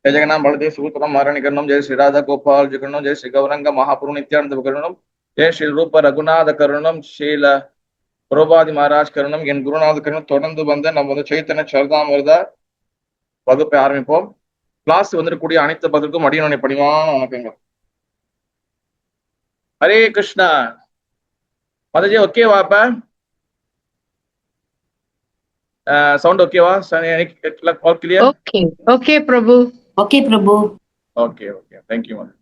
जय जगन्नाथ बलदेव सुभद्रा महारानी करणम, जय श्री राधा गोपाल जी करणम, जय श्री गौरंग महाप्रभु नित्यानंद करणम, जय श्री रूप रघुनाथ करणम, श्रील பிரபாதி மகாராஜ் கருணம், என் குருநாத கருணம். தொடர்ந்து வந்து நம்ம வந்து சைத்தன்ய சரிதாமிர்த வகுப்பை ஆரம்பிப்போம். கிளாஸ் வந்துடக்கூடிய அனைத்து பதற்கும் அடியனுடைய பணிவான வணக்கங்கள். ஹரே கிருஷ்ணா. மதஜி ஓகேவா? இப்ப சவுண்ட் ஓகேவா? All clear? Okay okay Prabhu. Okay Prabhu. Okay okay, thank you mother.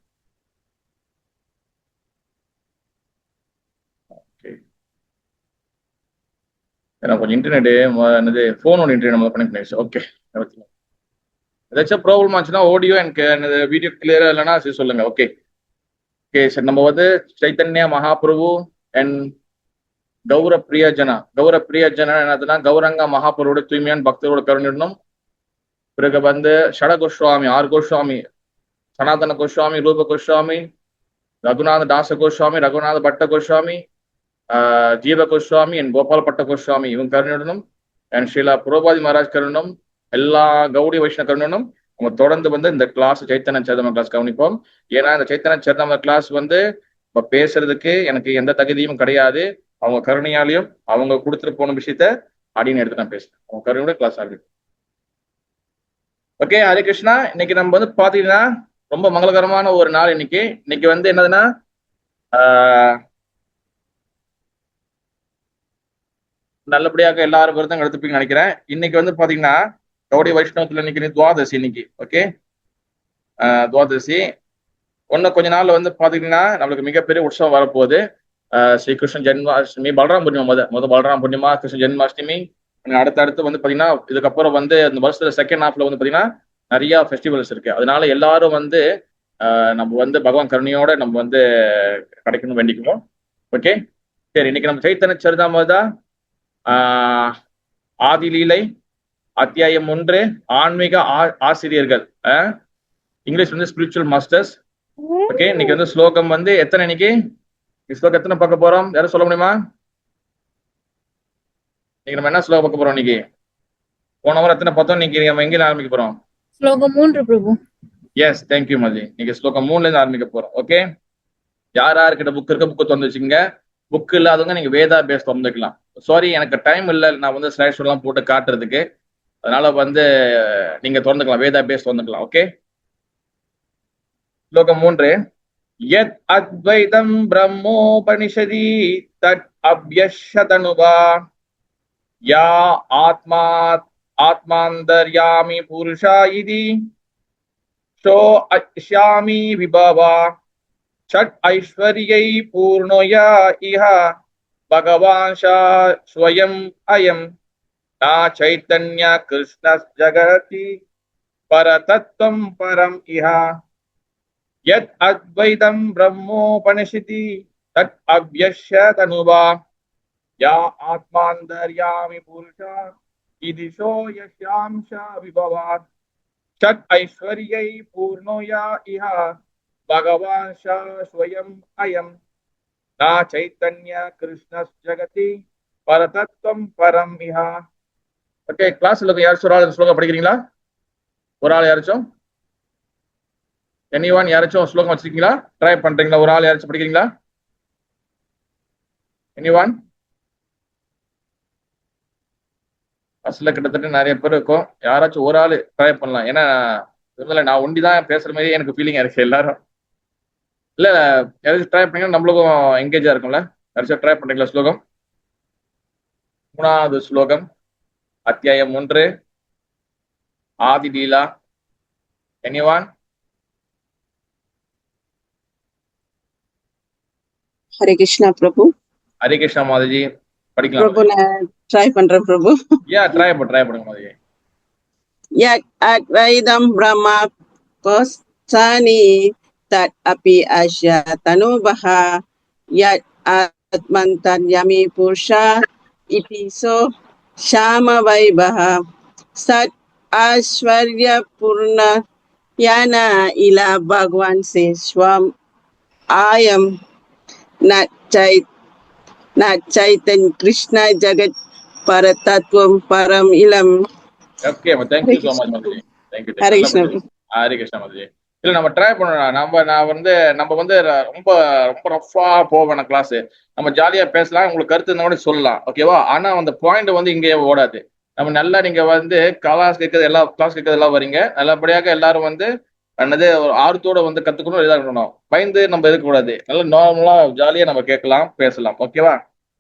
ஏன்னா கொஞ்சம் இன்டர்நெட்டு என்னது ஃபோனோட இன்டர்நெட் நம்ம கனெக்ட் பண்ணிடுச்சு. ஓகே, ஏதாச்சும் ப்ராப்ளம் ஆச்சுன்னா ஆடியோ எனக்கு வீடியோ கிளியரா இல்லைன்னா சரி சொல்லுங்க. Okay okay sir. நம்ம வந்து சைத்தன்ய மகாபிரபு அண்ட் கௌர பிரியஜனா. கௌர பிரியஜனா என்னதுன்னா கௌரங்க மகாபிரபுவோட தூய்மையான பக்தரோட கருணிடணும். பிறகு வந்து ஷட கோஸ்வாமி, 6 கோஸ்வாமி, சனாதன கோஸ்வாமி, ரூப கோஸ்வாமி, ரகுநாத தாச கோஸ்வாமி, ரகுநாத பட்ட கோஸ்வாமி, ஜீவ கோஸ்வாமி அண்ட் கோபால் பட்ட கோஸ்வாமி, இவங்க கருணிடணும். அண்ட் ஸ்ரீலா புரோபாதி மகாராஜ் கருணம், எல்லா கௌடி வைஷ்ணவ கருணனும். நம்ம தொடர்ந்து வந்து இந்த கிளாஸ் சைத்தன்ய சரிதாமிர்த கிளாஸ் கவனிப்போம். ஏன்னா இந்த சைத்தன்ய சரிதாமிர்த கிளாஸ் வந்து இப்போ பேசுறதுக்கு எனக்கு எந்த தகுதியும் கிடையாது. அவங்க கருணையாலையும் அவங்க கொடுத்துட்டு போன விஷயத்த அப்படின்னு எடுத்து நான் பேசுறேன். அவங்க கருணையோட கிளாஸ் ஆகுது. ஓகே, ஹரே கிருஷ்ணா. இன்னைக்கு நம்ம வந்து பாத்தீங்கன்னா ரொம்ப மங்களகரமான ஒரு நாள். இன்னைக்கு வந்து என்னதுன்னா நல்லபடியாக எல்லாரும் விரதம் எடுத்துப்பீங்கன்னு நினைக்கிறேன். இன்னைக்கு வந்து பாத்தீங்கன்னா கௌடி வைஷ்ணவத்துல இன்னைக்கு துவாதசி. இன்னைக்கு ஓகே துவாதசி. இன்னும் கொஞ்ச நாள் வந்து பாத்தீங்கன்னா நம்மளுக்கு மிகப்பெரிய உற்சவம் வரப்போகுது. ஸ்ரீ கிருஷ்ண ஜென்மாஷ்டமி, பலராம் பூர்ணிமா, முத பலராம் பூர்ணிமா, கிருஷ்ண ஜென்மாஷ்டமி. அடுத்தடுத்து வந்து பாத்தீங்கன்னா இதுக்கப்புறம் வந்து இந்த வருஷத்துல செகண்ட் ஹாஃப்ல வந்து பாத்தீங்கன்னா நிறைய ஃபெஸ்டிவல்ஸ் இருக்கு. அதனால எல்லாரும் வந்து நம்ம வந்து பகவான் கருணையோட நம்ம வந்து கிடைக்கணும் வேண்டிக்குவோம். ஓகே சரி. இன்னைக்கு நம்ம சைத்தன்ய சரிதாமிர்த ஆதிலீலை அத்தியாயம் 1, ஆன்மீக ஆசிரியர்கள், இங்கிலீஷ் வந்து ஸ்பிரிச்சுவல் மாஸ்டர்ஸ். ஓகே, இன்னைக்கு வந்து ஸ்லோகம் வந்து எத்தனை? இன்னைக்கு ஸ்லோகம் எத்தனை பார்க்க போறோம்? யாரும் சொல்ல முடியுமா? இன்னைக்கு நம்ம என்ன ஸ்லோகம் பார்க்க போறோம்? இன்னைக்கு போன வாரம் எத்தனை பார்த்தோம்? இன்னைக்கு நம்ம எங்க ஆரம்பிக்க போறோம்? ஸ்லோகம் 3 பிரபு. எஸ், தேங்க்யூ மதி. இன்னைக்கு ஸ்லோகம் 3ல இருந்து ஆரம்பிக்க போறோம். ஓகே, யார்கிட்ட புக் இருக்க புக்கு திறந்து வச்சுக்கோங்க. புக் இல்லாதவங்க நீங்க வேதா பேஸ் திறந்துக்கலாம். சாரி, எனக்கு டைம் இல்லை நான் வந்து ஸ்லைட் ஷோ எல்லாம் போட்டு காட்டுறதுக்கு. அதனால வந்து நீங்க திறந்துக்கலாம், வேதா பேஸ் திறந்துக்கலாம். ஓகே, ஸ்லோகம் 3. யத் அத்வைதம் பிரம்மோபனிஷதி தத் அப்யஷதனுபா யா ஆத்மாந்தர்யாமி புருஷா இதி சோ அஷ்யாமி விபவா ஷட் ஐஸ்வர்யை பூர்ணோயா இஹ பகவான் ஸ்வயம் அயம் நா சைத்தன்ய கிருஷ்ண ஜகதி பரதத்வம் பரம் இஹ யத் அத்வைதம் பிரம்மோபனிஷதி தத் அவ்யஷ்யதனுபா யா ஆத்மாந்தர்யாமி புருஷா இதி சோ யஸ்யாம்ச விபவாத் ஷட் ஐஸ்வர்யை பூர்ணோயா இஹ பகவான் ஸ்வயம் அயம் நா சைத்தன்ய கிருஷ்ண ஜகதி பரதத்வம் பரம் இஹ. ஓகே, கிளாஸ்ல யாராச்சும் ஒரு ஆள் ஸ்லோகம் படிக்கிறீங்களா? ஒரு ஆள் யாராச்சும்? எனிவான் யாராச்சும் ஸ்லோகம் வச்சிருக்கீங்களா? ட்ரை பண்றீங்களா? ஒரு ஆள் யாராச்சும் படிக்கிறீங்களா? எனிவான்? அசல கிட்டத்தட்ட நிறைய பேர் இருக்கும். யாராச்சும் ஒரு ஆள் ட்ரை பண்ணலாம். ஏன்னா நான் ஒண்டிதான் பேசுற மாதிரி எனக்கு ஃபீலிங்கா இருக்கு. எல்லாரும் இல்ல யாராச்சும் ட்ரை பண்ணீங்கன்னா நம்மளுக்கும் எங்கேஜா இருக்கும்ல. யாராச்சும் ட்ரை பண்றீங்களா? ஸ்லோகம் 3வது ஸ்லோகம், அத்தியாயம் 1, ஆதி லீலா. எனிவான்? ஹரே கிருஷ்ணா பிரபு. ஹரே கிருஷ்ணா மாதஜி, படிக்கலாம் பிரபு. நான் ட்ரை பண்றேன் பிரபு. ட்ரை பண்ணுங்க மாதஜி. யத் அத்வைதம் பிரம்மா கோஸ்தானி தத் அபி அஷ்ய தனுபஹ யத் ஆத்மந்தர்யாமி புருஷா இதி சோ ஷாம வைபஹ சத் ஐஸ்வர்ய பூர்ண யான இலா பகவான் சேஸ்வம் ஆயம் நச்சைத்தன் கிருஷ்ண ஜகத் பரதத்வம் பரம் இலம். Okay, thank you so much, Madhuri. Thank you. Hare Krishna. Hare Krishna Mataji. இல்ல நம்ம ட்ரை பண்ணலாம். நம்ம வந்து ரொம்ப ரொம்ப ரஃபா போவேன் கிளாஸ். நம்ம ஜாலியா பேசலாம், உங்களுக்கு கருத்து இருந்தா கூட சொல்லலாம், ஓகேவா? ஆனா அந்த பாயிண்ட் வந்து இங்கே ஓடாது. நம்ம நல்லா நீங்க வந்து கிளாஸ் கேட்கறது எல்லாம் வரீங்க, நல்லபடியாக எல்லாரும் வந்து என்னது ஒரு ஆர்வத்தோட வந்து கத்துக்கணும், இதாக இருக்கணும். பயந்து நம்ம இருக்கக்கூடாது. நல்லா நார்மலா ஜாலியா நம்ம கேட்கலாம், பேசலாம், ஓகேவா?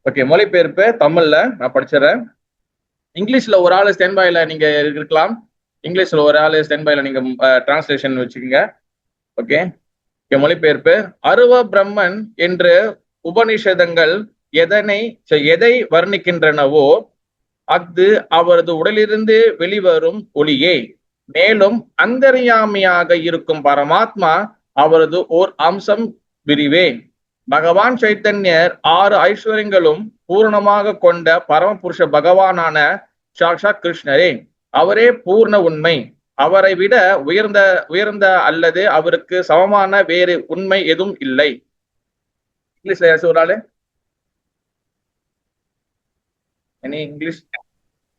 ஓகே, மொழிபெயர்ப்பு தமிழ்ல நான் படிச்சிடறேன். இங்கிலீஷ்ல ஒரு ஆள் ஸ்டாண்ட் பைல நீங்க இருக்கலாம். இங்கிலீஷ்ல ஒரு ஆள் ஸ்டாண்ட் பைல நீங்க டிரான்ஸ்லேஷன் வச்சுக்கோங்க. ஓகே, மொழிபெயர்ப்பு. அருவ பிரம்மன் என்று உபனிஷதங்கள் எதை வர்ணிக்கின்றனவோ அஃது அவரது உடலிலிருந்து வெளிவரும் ஒளியே. மேலும் அந்தர்யாமியாக இருக்கும் பரமாத்மா அவரது ஓர் அம்சம் விரிவே. பகவான் சைத்தன்யர் 6 ஐஸ்வர்யங்களும் பூரணமாக கொண்ட பரமபுருஷ பகவானான சாக்ஷாத் கிருஷ்ணரே. அவரே பூர்ண உண்மை. அவரை விட உயர்ந்த அல்லது அவருக்கு சமமான வேறு உண்மை எதுவும் இல்லை. இங்கிலீஷ்ல யாராச்சும் ஒரு ஆளு? Any English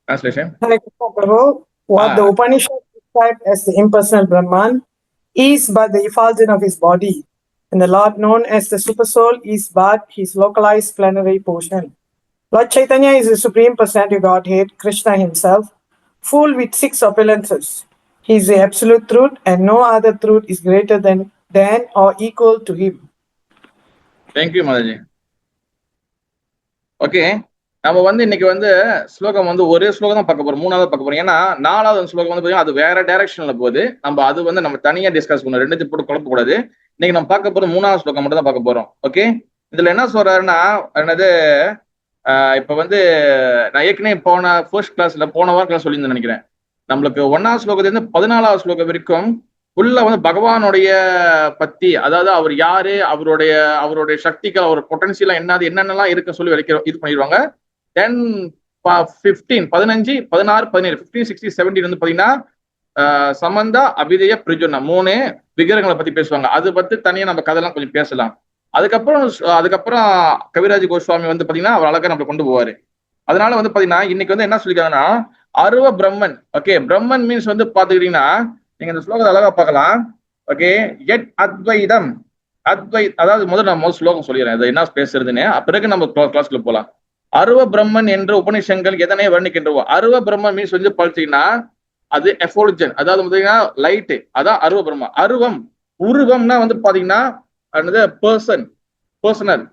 translation? Hare Krishna Prabhu, what the Upanishad described as the impersonal Brahman is but the effulgence of his body, and the Lord known as the Supersoul is but his localized plenary portion. Lord Chaitanya is the Supreme Personality of Godhead, Krishna himself, full with 6 opulences. He is the absolute truth, and no other truth is greater than or equal to him. Thank you, Mataji. Okay, நம்ம வந்து இன்னைக்கு வந்து ஸ்லோகம் வந்து ஒரே ஸ்லோகம் தான் பார்க்க போறோம், 3வது பார்க்க போறோம். ஏன்னா 4வது ஸ்லோகம் வந்து பார்த்தீங்கன்னா அது வேற டைரக்ஷன்ல போகுது. அது வந்து நம்ம தனியா டிஸ்கஸ் பண்ணணும், 2 போட்டு குழப்பக்கூடாது. இன்னைக்கு நம்ம பார்க்க போறது 3வது ஸ்லோகம் மட்டும் தான் பார்க்க போறோம். ஓகே, இதுல என்ன சொல்றாருன்னா என்னது, இப்ப வந்து நான் ஏற்கனவே ஃபர்ஸ்ட் கிளாஸ்ல போன வாரம் கிளாஸ் சொல்லியிருந்தேன் நினைக்கிறேன். நம்மளுக்கு 1வது ஸ்லோகத்திலிருந்து 14வது ஸ்லோகம் வரைக்கும் ஃபுல்லா வந்து பகவானுடைய பத்தி, அதாவது அவர் யாரு, அவருடைய சக்திகள், அவர் பொட்டன்சியலா என்னென்னலாம் இருக்கு சொல்லி இது பண்ணிடுவாங்க. தென் 15, 16, 17, 15, 16, 17 வந்து பாத்தீங்கன்னா சமந்தா, அபிதய, பிரிஜுனா 3 விக்கிரகங்களை பத்தி பேசுவாங்க. அது பத்தி தனியா நம்ம கதையெல்லாம் கொஞ்சம் பேசலாம். அதுக்கப்புறம் கவிராஜ் கோஸ்வாமி வந்து பாத்தீங்கன்னா அவர் அழகா நம்ம கொண்டு போவாரு. அதனால வந்து பாத்தீங்கன்னா இன்னைக்கு வந்து என்ன சொல்லிருக்காங்கன்னா அருவ பிரம்மன். ஓகே, பிரம்மன் மீன்ஸ் வந்து பாத்துக்கிட்டீங்கன்னா நீங்க இந்த ஸ்லோகத்தை அழகா பார்க்கலாம். ஓகே, எட் அத்வைதம், அதாவது முதல் ஸ்லோகம் சொல்லிடுறேன் அது என்ன பேசுறதுன்னு, பிறகு நம்ம கிளாஸ்ல போலாம். அருவ பிரம்மன் என்ற உபநிஷங்கள் எதனை வர்ணிக்கின்றவோ, அருவ பிரம்மன் மீன்ஸ் வந்து பார்த்தீங்கன்னா அது எஃபோல்ஜன், அதாவது பார்த்தீங்கன்னா லைட்டு, அதான் அருவ பிரம்ம. அருவம், உருவம்னா வந்து பாத்தீங்கன்னா பர்சனல்.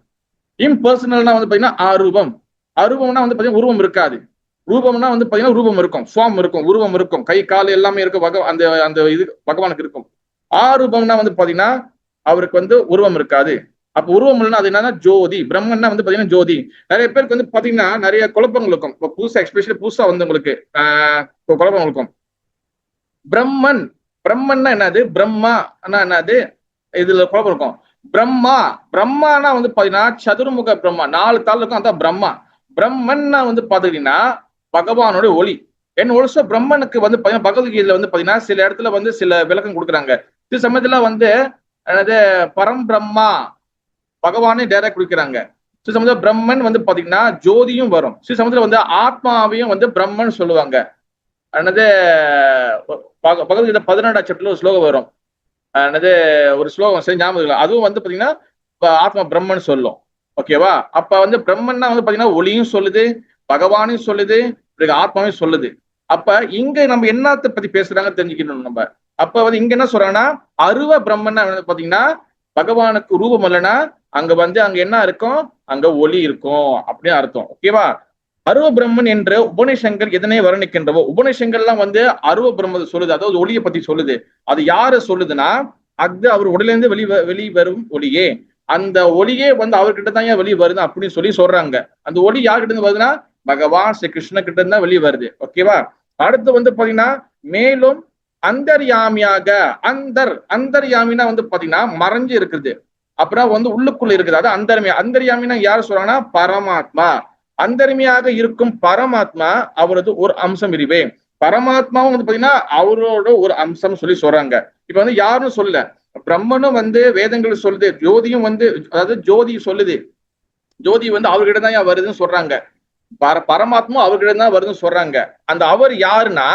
இம்பர்சனல்னா வந்து பாத்தீங்கன்னா அரூபம். அரூபம்னா வந்து பாத்தீங்கன்னா உருவம் இருக்காது. ரூபம்னா வந்து பாத்தீங்கன்னா ரூபம் இருக்கும், ஃபார்ம் இருக்கும், உருவம் இருக்கும், கை கால் எல்லாமே இருக்கும், அந்த இது பகவானுக்கு இருக்கும். ஆரூபம்னா வந்து பாத்தீங்கன்னா அவருக்கு வந்து உருவம் இருக்காது. அப்ப உருவம் இல்லைன்னா அது என்னன்னா ஜோதி. பிரம்மன்னா வந்து பாத்தீங்கன்னா ஜோதி. நிறைய பேருக்கு வந்து பாத்தீங்கன்னா நிறைய குழப்பங்கள் இருக்கும். இப்போ புதுசா வந்து உங்களுக்கு குழப்பங்கள் இருக்கும். பிரம்மன்னா என்னது, பிரம்மானா என்னது, இதுல குழப்பம் இருக்கும். பிரம்மானா வந்து பாத்தீங்கன்னா சதுர்முக பிரம்மா, 4 தாள் இருக்கும், அதான் பிரம்மா. பிரம்மன்னா வந்து பாத்தீங்கன்னா பகவானுடைய ஒளி. என் ஒழுச பிரம்மனுக்கு வந்து பாத்தீங்கன்னா பகவத்கீதையில வந்து பாத்தீங்கன்னா சில இடத்துல வந்து சில விளக்கம் கொடுக்குறாங்க. சில சமயத்துல வந்து என்னது பரம் பிரம்மா பகவானே டைரக்ட் கொடுக்குறாங்க. சில சமயத்துல பிரம்மன் வந்து பாத்தீங்கன்னா ஜோதியும் வரும். சில சமயத்துல வந்து ஆத்மாவையும் வந்து பிரம்மன் சொல்லுவாங்க. என்னது பகவத்கீதை 18ஆம் சாப்டர்ல ஒரு ஸ்லோகம் வரும். என்னது ஒரு ஸ்லோகம் சரி ஞாபகம் இல்லை, அதுவும் வந்து பாத்தீங்கன்னா ஆத்மா பிரம்மன் சொல்லும். ஓகேவா? அப்ப வந்து பிரம்மன்னா வந்து பாத்தீங்கன்னா ஒளியும் சொல்லுது, பகவானையும் சொல்லுது, ஆத்மாவையும் சொல்லுது. அப்ப இங்க நம்ம என்னத்தை பத்தி பேசுறாங்க தெரிஞ்சுக்கணும் நம்ம. அப்ப வந்து இங்க என்ன சொல்றாங்கன்னா அருவ பிரம்மன்னா பாத்தீங்கன்னா பகவானுக்கு ரூபம் இல்லைன்னா அங்க என்ன இருக்கும், அங்க ஒளி இருக்கும் அப்படின்னு அர்த்தம். ஓகேவா? அருவ பிரம்மன் என்ற உபநிஷங்கள் எதனை வர்ணிக்கின்றவோ, உபநிஷங்கள்லாம் வந்து அருவ பிரம்மத்தை சொல்லுது, அதாவது ஒளியை பத்தி சொல்லுது. அது யாரு சொல்லுதுன்னா அது அவர் உடலிருந்து வெளிவரும் ஒளியே. அந்த ஒளியே வந்து அவர்கிட்ட தான் ஏன் வெளியே வருது அப்படின்னு சொல்லி சொல்றாங்க. அந்த ஒளி யார்கிட்ட இருந்து வருதுன்னா பகவான் ஸ்ரீ கிருஷ்ண கிட்ட இருந்து தான் வெளியே வருது. ஓகேவா? அடுத்து வந்து பாத்தீங்கன்னா மேலும் அந்தர்யாமியாக, அந்தர்யாமினா வந்து பாத்தீங்கன்னா மறைஞ்சு இருக்குது, அப்புறம் வந்து உள்ளுக்குள்ள இருக்குது, அது அந்தர்யாமினா யாரு சொல்றாங்கன்னா பரமாத்மா. அந்தர்மியாக இருக்கும் பரமாத்மா அவரது ஒரு அம்சம் விரிவே. பரமாத்மாவும் வந்து பாத்தீங்கன்னா அவரோட ஒரு அம்சம் சொல்லி சொல்றாங்க. இப்ப வந்து யாருன்னு சொல்ல, பிரம்மனும் வந்து வேதங்கள் சொல்லுது, ஜோதியும் வந்து அதாவது ஜோதி சொல்லுது, ஜோதி வந்து அவர்கிட்ட தான் வருதுன்னு சொல்றாங்க. பரமாத்மா அவர்கிட்ட தான் வருதுன்னு சொல்றாங்க. அந்த அவர் யாருன்னா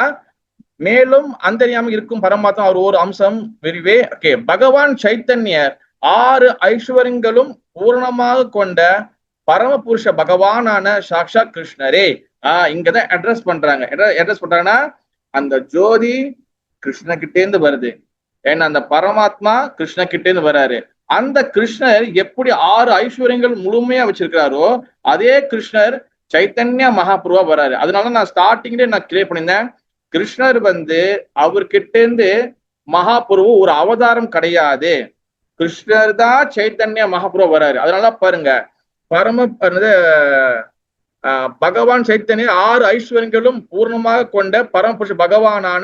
மேலும் அந்தர்யாமி இருக்கும் பரமாத்மா அவர் ஒரு அம்சம் விரிவே. ஓகே, பகவான் சைத்தன்யர் 6 ஐஸ்வர்யங்களும் பூரணமாக கொண்ட பரமபுருஷ பகவானான சாக்ஷாத் கிருஷ்ணரே. இங்கதான் அட்ரஸ் பண்றாங்கன்னா அந்த ஜோதி கிருஷ்ண கிட்டே இருந்து வருது. ஏன்னா அந்த பரமாத்மா கிருஷ்ண கிட்டே இருந்து வர்றாரு. அந்த கிருஷ்ணர் எப்படி 6 ஐஸ்வர்யங்கள் முழுமையா வச்சிருக்கிறாரோ அதே கிருஷ்ணர் சைத்தன்ய மகாபுருவா வர்றாரு. அதனால நான் ஸ்டார்டிங்ல நான் கிளியர் பண்ணியிருந்தேன், கிருஷ்ணர் அவர்கிட்ட இருந்து மகாபுருவு ஒரு அவதாரம் கிடையாது. கிருஷ்ணர் தான் சைத்தன்ய மகாபுருவா வர்றாரு. அதனால பாருங்க, பகவான் சைத்தன்ய 6 ஐஸ்வர்யங்களும் பூர்ணமாக கொண்ட பரமபுருஷ பகவானான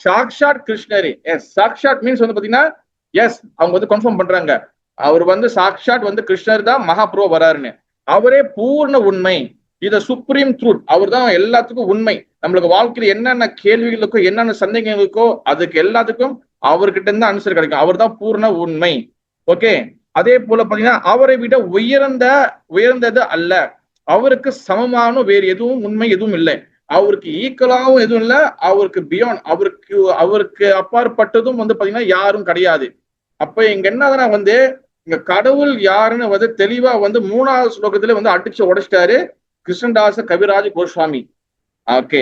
சாக்ஷாத் கிருஷ்ணரே. எஸ், சாக்ஷாத் மீன்ஸ் பாத்தீங்கன்னா எஸ், அவங்க கன்ஃபார்ம் பண்றாங்க அவர் சாக்ஷாத் கிருஷ்ணர் தான் மகாபுருவா வராருன்னு. அவரே பூர்ண உண்மை, இது சுப்ரீம் ட்ரூத். அவர் தான் எல்லாத்துக்கும் உண்மை. நம்மளுக்கு வாழ்க்கையில என்னென்ன கேள்விகளுக்கோ என்னென்ன சந்தேகங்களுக்கோ அதுக்கு எல்லாத்துக்கும் அவர்கிட்ட இருந்து ஆன்சர் கிடைக்கும். அவர் தான் பூர்ண உண்மை. ஓகே, அதே போல பாத்தீங்கன்னா அவரை விட உயர்ந்தது அல்ல, அவருக்கு சமமான வேறு எதுவும் உண்மை எதுவும் இல்லை, அவருக்கு ஈக்குவலாகவும் எதுவும் இல்லை, அவருக்கு பியாண்ட் அவருக்கு அப்பாற்பட்டதும் பாத்தீங்கன்னா யாரும் கிடையாது. அப்ப இங்க என்னதுன்னா இங்க கடவுள் யாருன்னு தெளிவா 3வது ஸ்லோகத்துல அடிச்சு உடைச்சிட்டாரு கிருஷ்ணதாச கவிராஜ கோஸ்வாமி. ஓகே,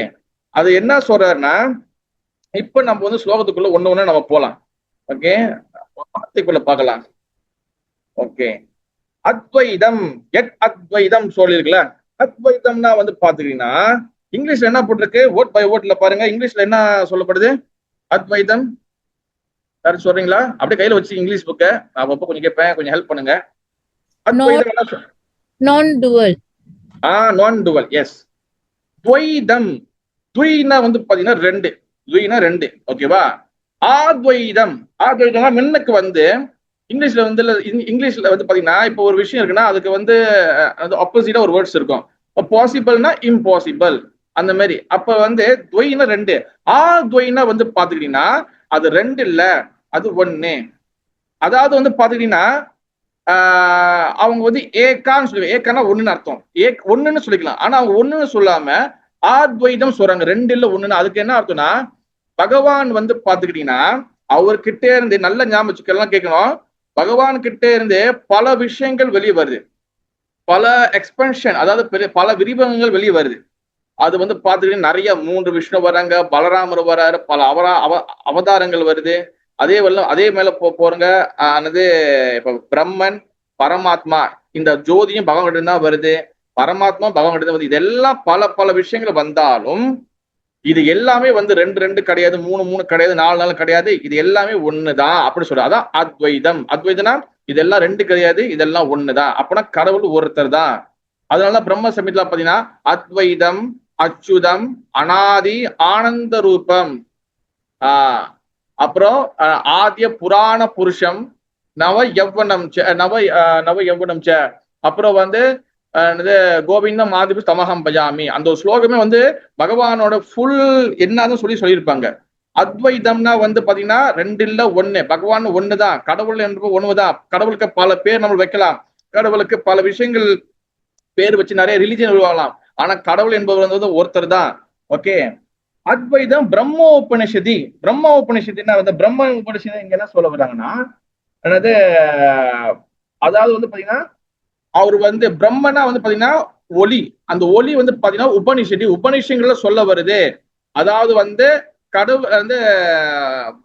அது என்ன சொல்றாருன்னா, இப்ப நம்ம ஸ்லோகத்துக்குள்ள ஒண்ணு நம்ம போலாம். ஓகே, வார்த்தைக்குள்ள பார்க்கலாம். ஓகே, அத்வைதம் அத்வைதம் சொல்லிருக்கல. அத்வைதம்னா பாத்துக்கிட்டீங்கன்னா இங்கிலீஷ்ல என்ன போட்டிருக்கு, வேர்ட் பை வேர்ட்ல பாருங்க. இங்கிலீஷ்ல என்ன சொல்லப்படுது அத்வைதம்? யாரும் சொல்றீங்களா? அப்படியே கையில வச்சு இங்கிலீஷ் புக்க நான் அப்பப்போ கொஞ்சம் கேட்பேன், கொஞ்சம் ஹெல்ப் பண்ணுங்க. அத்வைதம் என்ன? நான் டுவல். நான் டுவல். எஸ், துவைதம். துய்னா பாத்தீங்கன்னா 2, துய்னா 2. ஓகேவா? ஆத்வைதம் முன்னுக்கு இங்கிலீஷ்ல இங்கிலீஷ்ல பாத்தீங்கன்னா இப்போ ஒரு விஷயம் இருக்குன்னா அதுக்கு ஆப்போசிட்டா ஒரு வேர்ட்ஸ் இருக்கும். பாசிபிள்னா இம்பாசிபிள் அந்த மாதிரி. அப்ப துவைனா 2. துவைனா பாத்துக்கிட்டீங்கன்னா அது 2 இல்ல, அது 1. அதாவது பாத்துக்கிட்டீங்கன்னா அவங்க ஏகான்னு சொல்லுவாங்க. ஏகான்னா 1ன்னு அர்த்தம், 1ன்னு சொல்லிக்கலாம். ஆனா அவங்க 1ன்னு சொல்லாம ஆத்வைதம் சொல்றாங்க, 2 இல்ல 1ன்னு. அதுக்கு என்ன அர்த்தம்னா பகவான் பாத்துக்கிட்டீங்கன்னா அவர்கிட்ட இருந்து நல்ல ஞாபகம் வச்சுக்கலாம் கேட்கணும். பகவான் கிட்ட இருந்து பல விஷயங்கள் வெளியே வருது, பல எக்ஸ்பென்ஷன், அதாவது பல விரிவகங்கள் வெளியே வருது. அது பாத்துக்கிட்டீங்கன்னா நிறைய 3 விஷ்ணு வராங்க, பலராமர் வராரு, பல அவதாரங்கள் வருது. அதே மேல போறங்க இப்ப பிரம்மன் பரமாத்மா, இந்த ஜோதியும் பகவான் கிட்ட தான் வருது, பரமாத்மா பகவான் கிட்ட தான் வருது. இதெல்லாம் பல விஷயங்கள் வந்தாலும் இது எல்லாமே 2 கிடையாது, 3 கிடையாது, 4 கிடையாது, இது எல்லாமே ஒண்ணுதான் அப்படி சொல்ற. அதான் அத்வைதம். அத்வைதனா இதெல்லாம் 2 கிடையாது, இதெல்லாம் ஒண்ணுதான். அப்படின்னா கடவுள் ஒருத்தர் தான். அதனால பிரம்ம சமிதில பாத்தீங்கன்னா அத்வைதம் அச்சுதம் அனாதி ஆனந்த ரூபம், அப்புறம் ஆதிய புராண புருஷம் நவ யவ்வனம் ச, அப்புறம் கோவிந்தம் மாதிபு தமகம் பஜாமி. அந்த ஒரு ஸ்லோகமே பகவானோட ஃபுல் என்னன்னு சொல்லியிருப்பாங்க. அத்வைதம்னா பாத்தீங்கன்னா 2 இல்ல 1, பகவான் ஒண்ணுதான், கடவுள் என்பது ஒண்ணுதான். கடவுளுக்கு பல பேர் நம்ம வைக்கலாம், கடவுளுக்கு பல விஷயங்கள் பேர் வச்சு நிறைய ரிலிஜன் உருவாகலாம், ஆனா கடவுள் என்பவர் ஒருத்தர் தான். ஓகே, அத்வைதம் பிரம்ம உபனிஷதி. பிரம்ம உபனிஷத்துனா பிரம்ம உபனிஷத்து இங்க என்ன சொல்ல வர்றாங்கன்னா, அதாவது பாத்தீங்கன்னா அவர் பிரம்மனா பாத்தீங்கன்னா ஒளி. அந்த ஒளி பாத்தீங்கன்னா உபனிஷங்கள்ல சொல்ல வருது. அதாவது கடவுள்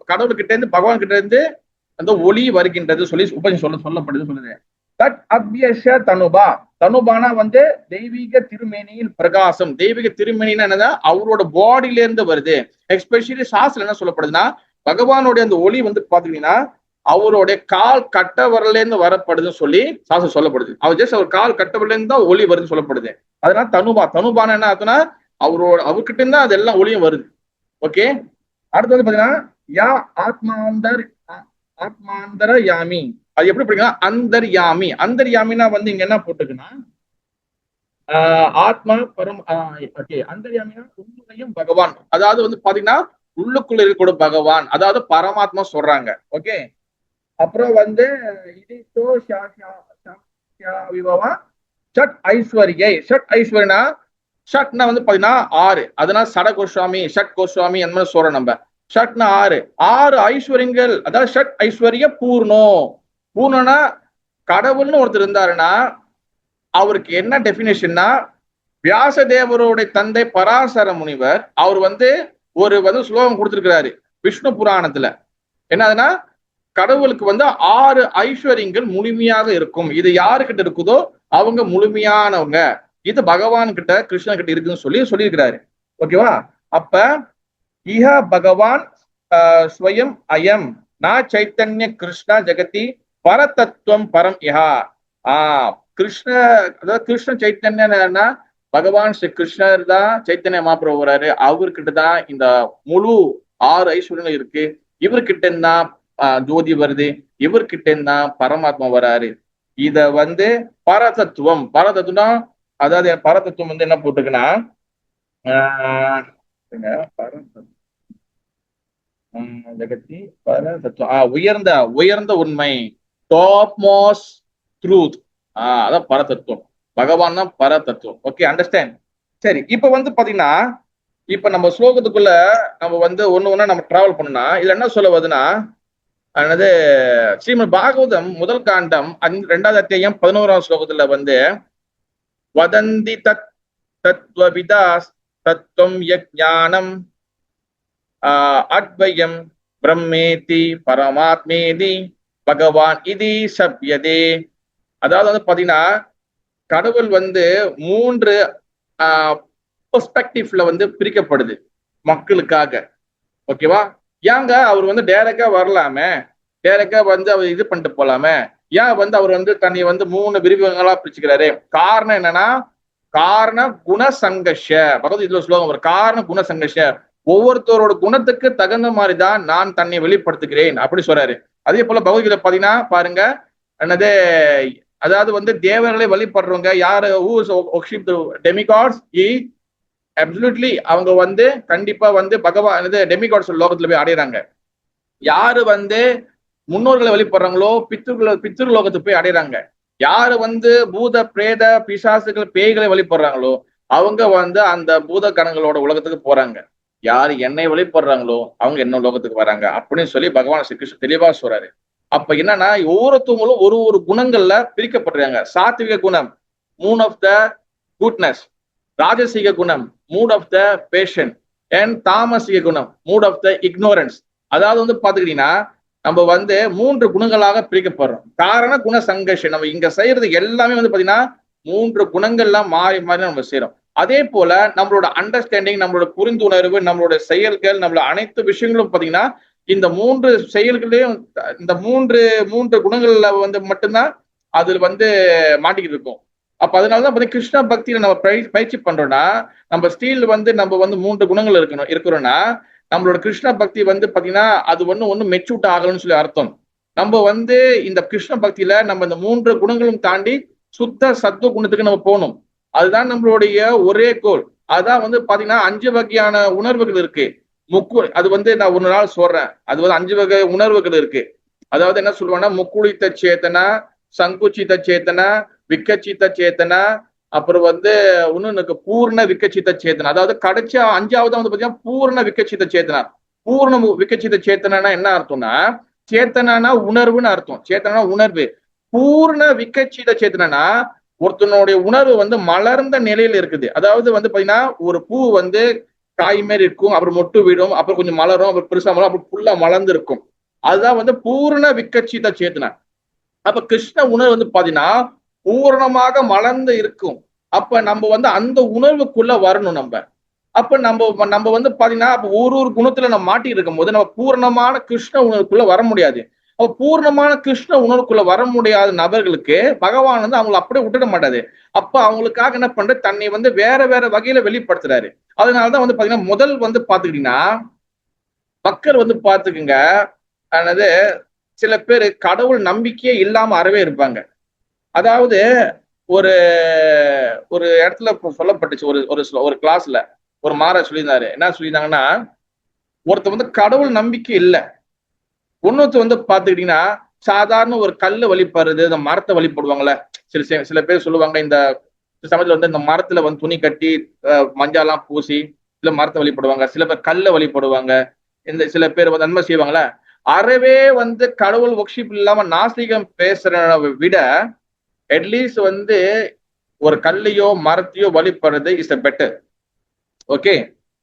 கடவுள்கிட்ட இருந்து பகவான் கிட்ட இருந்து அந்த ஒளி வருகின்றது சொல்லி உபனிஷம் சொல்லப்படுது சொல்லுது. தட் அபியஷ தனுபா. தனுபானா தெய்வீக திருமேனியின் பிரகாசம். தெய்வீக திருமேனின்னா என்னதான் அவரோட பாடியில இருந்து வருது. எஸ்பெஷலி சாஸ்திரம் என்ன சொல்லப்படுதுன்னா, பகவானுடைய அந்த ஒளி பாத்தீங்கன்னா அவருடைய கால் கட்ட வரல இருந்து வரப்படுதுன்னு சொல்லி சாஸ்திரம் சொல்லப்படுது. அவர் ஜஸ்ட் அவர் கால் கட்ட வரல இருந்து தான் ஒளி வருதுன்னு சொல்லப்படுது. அதனால தனுபான என்ன ஆகுதுன்னா அவர்கிட்ட இருந்தா அது எல்லாம் ஒளியும் வருது. ஓகே, அடுத்து பாத்தீங்கன்னா யா ஆத்மாந்தர யாமி. அது எப்படி படிக்கலாம்? அந்தர்யாமி. அந்தர்யாமினா இங்க என்ன போட்டுக்குன்னா ஆத்மா பரம். ஓகே, அந்தர்யாமினா உள்ளுரையும் பகவான். அதாவது பாத்தீங்கன்னா உள்ளுக்குள்ள இருக்கக்கூடிய பகவான், அதாவது பரமாத்மா சொல்றாங்க. ஓகே, அப்புறம் சட் ஐஸ்வர்யா. சட் ஐஸ்வர்யனா ஷட்னா வந்து பாத்தீங்கன்னா 6. அதனால சட கோஸ்வாமி, ஷட் கோஸ்வாமி அந்த மாதிரி சொல்றோம் நம்ம. ஷட்னா 6 ஐஸ்வர்யங்கள், அதாவது ஷட் ஐஸ்வர்ய பூர்ணம். பூர்ணம்னா கடவுள்னு ஒருத்தர் இருந்தாருன்னா அவருக்கு என்ன டெபினேஷன்னா, வியாசதேவருடைய தந்தை பராசர முனிவர் அவர் வந்து ஒரு ஸ்லோகம் கொடுத்திருக்கிறாரு விஷ்ணு புராணத்துல. என்னதுன்னா, கடவுளுக்கு வந்து 6 ஐஸ்வர்யங்கள் முழுமையாக இருக்கும். இது யாருக்கிட்ட இருக்குதோ அவங்க முழுமையானவங்க. இது பகவான் கிட்ட, கிருஷ்ணன் கிட்ட இருக்குன்னு சொல்லியிருக்கிறாரு. ஓகேவா? அப்ப இஹ பகவான் ஸ்வயம் அயம் நா சைத்தன்ய கிருஷ்ண ஜெகதி பரதத்துவம் பரம் இஹா. கிருஷ்ண, அதாவது கிருஷ்ண சைத்தன்யன்னா பகவான் ஸ்ரீ கிருஷ்ணர் தான் சைத்தன்ய மகாபிரபு வராரு. அவர்கிட்ட தான் இந்த முழு 6 ஐஸ்வர்யங்கள் இருக்கு. இவர்கிட்ட இருந்தா ஜோதி வருது, இவர்கிட்ட இருந்தா பரமாத்மா வராரு. இத வந்து பரதத்துவம், பரதத்துவம், அதாவது பரதத்துவம் வந்து என்ன போட்டுக்குன்னா ஜெகத்தி பரதத்துவம், உயர்ந்த உயர்ந்த உண்மை, டாப் மோஸ்ட் ட்ரூத். அதான் பரதத்துவம். பகவான் தான் பரதத்துவம். Okay, understand? சரி, இப்ப வந்து பாத்தீங்கன்னா, இப்ப நம்ம ஸ்லோகத்துக்குள்ள நம்ம வந்து ஒண்ணு நம்ம டிராவல் பண்ணோம்னா இதுல என்ன சொல்ல வருதுன்னா, அதாவது ஸ்ரீமத் பாகவதம் முதல் காண்டம் 2வது அத்தியாயம் 11வது ஸ்லோகத்துல வந்து வதந்தி தத் தத்வவிதாஸ் தத்துவம் யஜ்ஞானம் அத்வயம் பிரம்மேதி பரமாத்மேதி பகவான் இதி சப்யதே. அதாவது வந்து பாத்தீங்கன்னா, கடவுள் வந்து 3 பெர்ஸ்பெக்டிவ்ல வந்து பிரிக்கப்படுது மக்களுக்காக. ஓகேவா? ஏங்க அவர் வந்து டைரக்டா வரலாமே, டைரக்டா வந்து அவர் இது பண்ணிட்டு போலாமே, ஏன் வந்து அவர் வந்து தன்னை வந்து 3 விரிவுகளா பிரிச்சுக்கிறாரு? காரணம் என்னன்னா, காரண குண சங்கர்ஷ. பகவத்கீதையில ஸ்லோகம் ஒரு காரண குண சங்கர்ஷ. ஒவ்வொருத்தரோட குணத்துக்கு தகுந்த மாதிரி தான் நான் தன்னை வெளிப்படுத்துகிறேன் அப்படி சொல்றாரு. அதே போல பகவத்கீதை பாத்தீங்கன்னா பாருங்க, என்னது, அதாவது வந்து தேவர்களை வழிபடுறவங்க யாரு, டெமிகாட்ஸ், அப்சல்யூட்லி அவங்க வந்து கண்டிப்பா வந்து பகவான் டெமிகாட்ஸ் லோகத்துல போய் அடையிறாங்க. யாரு வந்து முன்னோர்களை வழிபடுறாங்களோ பித்ரு லோகத்துக்கு போய் அடையிறாங்க. யாரு வந்து பூத பிரேத பிசாசுகள் பேய்களை வழிபடுறாங்களோ அவங்க வந்து அந்த பூத கணங்களோட உலகத்துக்கு போறாங்க. யாரு என்னை வழிபடுறாங்களோ அவங்க என்ன லோகத்துக்கு வராங்க அப்படின்னு சொல்லி பகவான் ஸ்ரீ கிருஷ்ணன் தெளிவா சொல்றாரு. அப்ப என்னன்னா, ஒவ்வொருத்தவங்களும் ஒரு குணங்கள்ல பிரிக்கப்படுறாங்க. சாத்விக குணம், மூன் ஆஃப் த குட்னஸ். ராஜசிக குணம், mode of the passion. And தாமசிக குணம், மூட் ஆஃப் த இக்னோரன்ஸ். அதாவது வந்து பாத்துக்கிட்டீங்கன்னா நம்ம வந்து 3 குணங்களாக பிரிக்கப்படுறோம். காரண குண சங்கர்ஷம். நம்ம இங்க செய்யறது எல்லாமே வந்து பாத்தீங்கன்னா 3 குணங்கள்லாம் மாறி மாறி நம்ம செய்யறோம். அதே போல நம்மளோட அண்டர்ஸ்டாண்டிங், நம்மளோட புரிந்துணர்வு, நம்மளோட செயல்கள், நம்மளோட அனைத்து விஷயங்களும் பாத்தீங்கன்னா இந்த 3 செயல்களையும், இந்த மூன்று குணங்கள்ல வந்து மட்டும்தான் அதுல வந்து மாட்டிக்கிட்டு இருக்கும். அப்ப அதனாலதான் பாத்தீங்கன்னா கிருஷ்ண பக்தியில நம்ம பயிற்சி பண்றோம்னா, நம்ம ஸ்டீல் வந்து நம்ம வந்து 3 குணங்கள் இருக்கிறோம்னா நம்மளோட கிருஷ்ண பக்தி வந்து பாத்தீங்கன்னா அது ஒண்ணு மெச்சூட் ஆகலன்னு சொல்லி அர்த்தம். நம்ம வந்து இந்த கிருஷ்ண பக்தியில நம்ம இந்த 3 குணங்களும் தாண்டி சுத்த சத்துவ குணத்துக்கு நம்ம போகணும். அதுதான் நம்மளுடைய ஒரே கோல். அதான் வந்து பாத்தீங்கன்னா 5 வகையான உணர்வுகள் இருக்கு. அது வந்து நான் ஒரு நாள் சொல்றேன். அது வந்து 5 வகை உணர்வுகள் இருக்கு. அதாவது என்ன சொல்லுவாங்கன்னா, முக்குளித்த சேத்தனா, சங்குச்சித சேத்தனா, விக்கச்சித்த சேத்தனா, அப்புறம் வந்து இன்னொன்னு பூர்ண விக்கச்சித்த சேத்தனா. அதாவது கடைசி 5வது வந்து பாத்தீங்கன்னா பூர்ண விக்கச்சித்த சேத்தனா. பூர்ண விக்கச்சித்த சேத்தனா என்ன அர்த்தம்னா, சேத்தனா உணர்வுன்னு அர்த்தம். சேத்தனா உணர்வு. பூர்ண விக்கச்சித சேத்தனா ஒருத்தனுடைய உணர்வு வந்து மலர்ந்த நிலையில இருக்குது. அதாவது வந்து பாத்தீங்கன்னா ஒரு பூ வந்து காய் மாதிரி இருக்கும், அப்புறம் மொட்டு விடும், அப்புறம் கொஞ்சம் மலரும், அப்புறம் பெருசா மலரும், அப்புறம் ஃபுல்லா மலர்ந்து இருக்கும். அதுதான் வந்து பூர்ண விக்கச்சித சேத்தனா. அப்ப கிருஷ்ண உணர்வு வந்து பாத்தீங்கன்னா பூரணமாக மலர்ந்து இருக்கும். அப்ப நம்ம வந்து அந்த உணர்வுக்குள்ள வரணும் நம்ம. அப்ப நம்ம வந்து பாத்தீங்கன்னா ஒரு குணத்துல நம்ம மாட்டி இருக்கும் போது நம்ம பூர்ணமான கிருஷ்ண உணர்வுக்குள்ள வர முடியாது. அப்ப பூர்ணமான கிருஷ்ண உணர்வுக்குள்ள வர முடியாத நபர்களுக்கு பகவான் வந்து அவங்களை அப்படியே விட்டுட மாட்டாரு. அப்ப அவங்களுக்காக என்ன பண்ற, தன்னை வந்து வேற வேற வகையில வெளிப்படுத்துறாரு. அதனாலதான் வந்து பாத்தீங்கன்னா முதல் வந்து பாத்துக்கிட்டீங்கன்னா பக்தர் வந்து பாத்துக்குங்க, அதாவது சில பேர் கடவுள் நம்பிக்கையே இல்லாம அறவே இருப்பாங்க. அதாவது ஒரு ஒரு இடத்துல சொல்லப்பட்டுச்சு, ஒரு கிளாஸ்ல ஒரு மாற சொல்லியிருந்தாரு. என்ன சொல்லியிருந்தாங்கன்னா, ஒருத்தர் வந்து கடவுள் நம்பிக்கை இல்லை, இன்னொருத்தர் வந்து பாத்துக்கிட்டீங்கன்னா சாதாரண ஒரு கல்லை வழிபடுறது, இந்த மரத்தை வழிபடுவாங்கல்ல. சில பேர் சொல்லுவாங்க, இந்த சில சமயத்துல வந்து இந்த மரத்துல வந்து துணி கட்டி மஞ்சள்லாம் பூசி சில மரத்தை வழிபடுவாங்க, சில பேர் கல்ல வழிபடுவாங்க, இந்த சில பேர் வந்து நன்மை செய்வாங்களே. அறவே வந்து கடவுள் ஒர்ஷிப் இல்லாம நாஸ்திகம் பேசுறத விட அட்லீஸ்ட் வந்து ஒரு கல்லையோ மரத்தையோ வழிபடுறது இஸ் பெட்டர். ஓகே,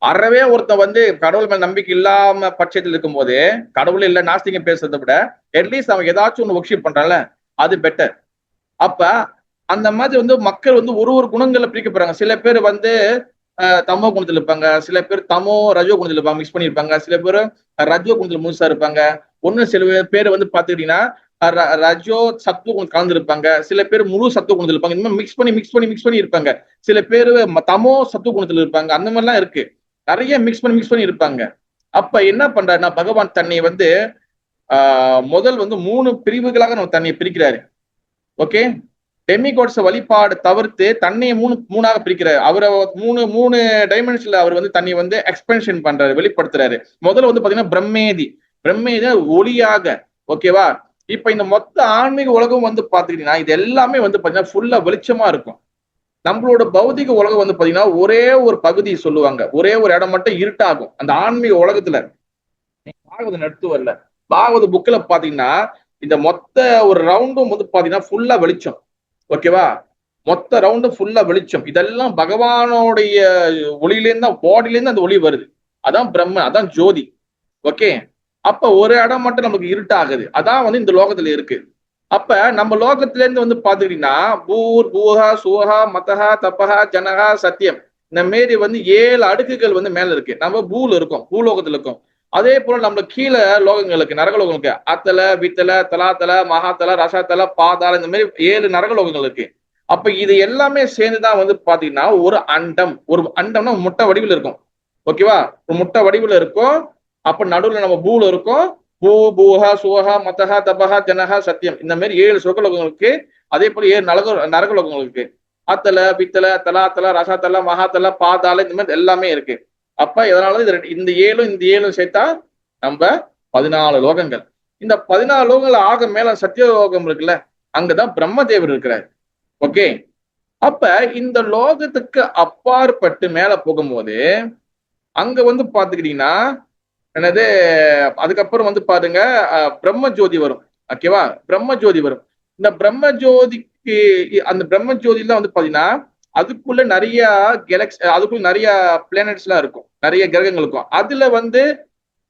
அறவே ஒருத்தன் வந்து கடவுள் மேல நம்பிக்கை இல்லாம பட்சத்தில் இருக்கும் போது கடவுள் இல்ல நாஸ்திகம் பேசுறதை விட அட்லீஸ்ட் அவன் ஏதாச்சும் ஒண்ணு ஒர்ஷிப் பண்றான்ல, அது பெட்டர். அப்ப அந்த மாதிரி வந்து மக்கள் வந்து ஒரு ஒரு குணங்களை பிரிக்கப்படுறாங்க. சில பேர் வந்து தமோ குணத்துல இருப்பாங்க, சில பேர் தமோ ரஜோ குணத்துல இருப்பாங்க, மிக்ஸ் பண்ணியிருப்பாங்க, சில பேர் ரஜோ குணத்துல முழுசா இருப்பாங்க. சில பேர் வந்து பாத்துக்கிட்டீங்கன்னா ரஜோ சத்துவ குணம் கலந்து இருப்பாங்க, சில பேர் முழு சத்துவ குணத்துல இருப்பாங்க. இந்த மாதிரி மிக்ஸ் பண்ணி இருப்பாங்க. சில பேர் தமோ சத்துவ குணத்துல இருப்பாங்க. அந்த மாதிரிலாம் இருக்கு, நிறைய மிக்ஸ் பண்ணி இருப்பாங்க. அப்ப என்ன பண்றாருன்னா பகவான் தன்னை வந்து முதல் வந்து 3 பிரிவுகளாக நம்ம தன்னை பிரிக்கிறாரு. ஓகே, டெமிகாட்ஸ் வழிபாடு தவிர்த்து தன்னையை மூணாக பிரிக்கிறாரு. அவரை மூணு டைமென்ஷன்ல அவர் வந்து தன்னை வந்து எக்ஸ்பென்ஷன் பண்றாரு, வெளிப்படுத்துறாரு. முதல்ல வந்து பாத்தீங்கன்னா பிரம்மேதி ஒளியாக. ஓகேவா, இப்ப இந்த மொத்த ஆன்மீக உலகம் வந்து பாத்துக்கிட்டீங்கன்னா இது எல்லாமே வந்து பாத்தீங்கன்னா ஃபுல்லா வெளிச்சமா இருக்கும். நம்மளோட பௌதிக உலகம் வந்து பாத்தீங்கன்னா ஒரே ஒரு பகுதி சொல்லுவாங்க, ஒரே ஒரு இடம் மட்டும் இருட்டாகும். அந்த ஆன்மீக உலகத்துல பாகவத நடுத்து வரல, பாகவத புக்ல பாத்தீங்கன்னா இந்த மொத்த ஒரு ரவுண்டும் வந்து பாத்தீங்கன்னா ஃபுல்லா வெளிச்சம். ஓகேவா, மொத்த ரவுண்டும் ஃபுல்லா வெளிச்சம். இதெல்லாம் பகவானோடைய ஒளியிலேருந்து தான், பாடியிலேருந்து அந்த ஒளி வருது. அதான் பிரம்ம, அதான் ஜோதி. ஓகே, அப்ப ஒரு இடம் மட்டும் நமக்கு இருட்டாகுது, அதான் வந்து இந்த லோகத்துல இருக்கு. அப்ப நம்ம லோகத்துல இருந்து வந்து பாத்துக்கிட்டீங்கன்னா பூர் பூஹா சுஹா மதஹா தபஹா ஜனஹா சத்தியம், இந்த மாரி வந்து 7 அடுக்குகள் வந்து மேல இருக்கு. நம்ம பூல இருக்கோம், பூலோகத்துல இருக்கோம். அதே போல நம்ம கீழே லோகங்களுக்கு, நரகலோகங்களுக்கு அத்தல வித்தல தலாத்தல மகாத்தல ரசாத்தல பாதாள, இந்த மாதிரி 7 நரகலோகங்கள் இருக்கு. அப்ப இது எல்லாமே சேர்ந்துதான் வந்து பாத்தீங்கன்னா ஒரு அண்டம். ஒரு அண்டம்னா முட்டை வடிவில் இருக்கும். ஓகேவா, ஒரு முட்டை வடிவில் இருக்கும். அப்ப நடுவுல நம்ம பூல இருக்கோம். பூ பூஹா சுஹா மதஹா தபஹா ஜனஹா சத்தியம், இந்த மாதிரி 7 சொர்க்கலோகங்களுக்கு. அதே போல 7 நரகலோகங்களுக்கு அத்தல பித்தல தலாத்தல ரசாத்தல மகாத்தல பாதாள, இந்த மாதிரி எல்லாமே இருக்கு. அப்ப இதனால இந்த 7 சேர்த்தா நம்ம 14 லோகங்கள். இந்த 14 லோகங்கள் ஆக மேல சத்தியலோகம் இருக்குல்ல, அங்கதான் பிரம்மதேவர் இருக்கிறார். ஓகே, அப்ப இந்த லோகத்துக்கு அப்பாற்பட்டு மேல போகும்போது அங்க வந்து பாத்துக்கிட்டீங்கன்னா என்னது, அதுக்கப்புறம் வந்து பாருங்க பிரம்ம ஜோதி வரும். ஓகேவா, பிரம்ம ஜோதி வரும். இந்த பிரம்ம ஜோதிக்கு, அந்த பிரம்ம ஜோதியில வந்து பாத்தீங்கன்னா அதுக்குள்ள நிறைய கேலக்சி, அதுக்குள்ள நிறைய பிளானட்ஸ் எல்லாம் இருக்கும், நிறைய கிரகங்கள் இருக்கும். அதுல வந்து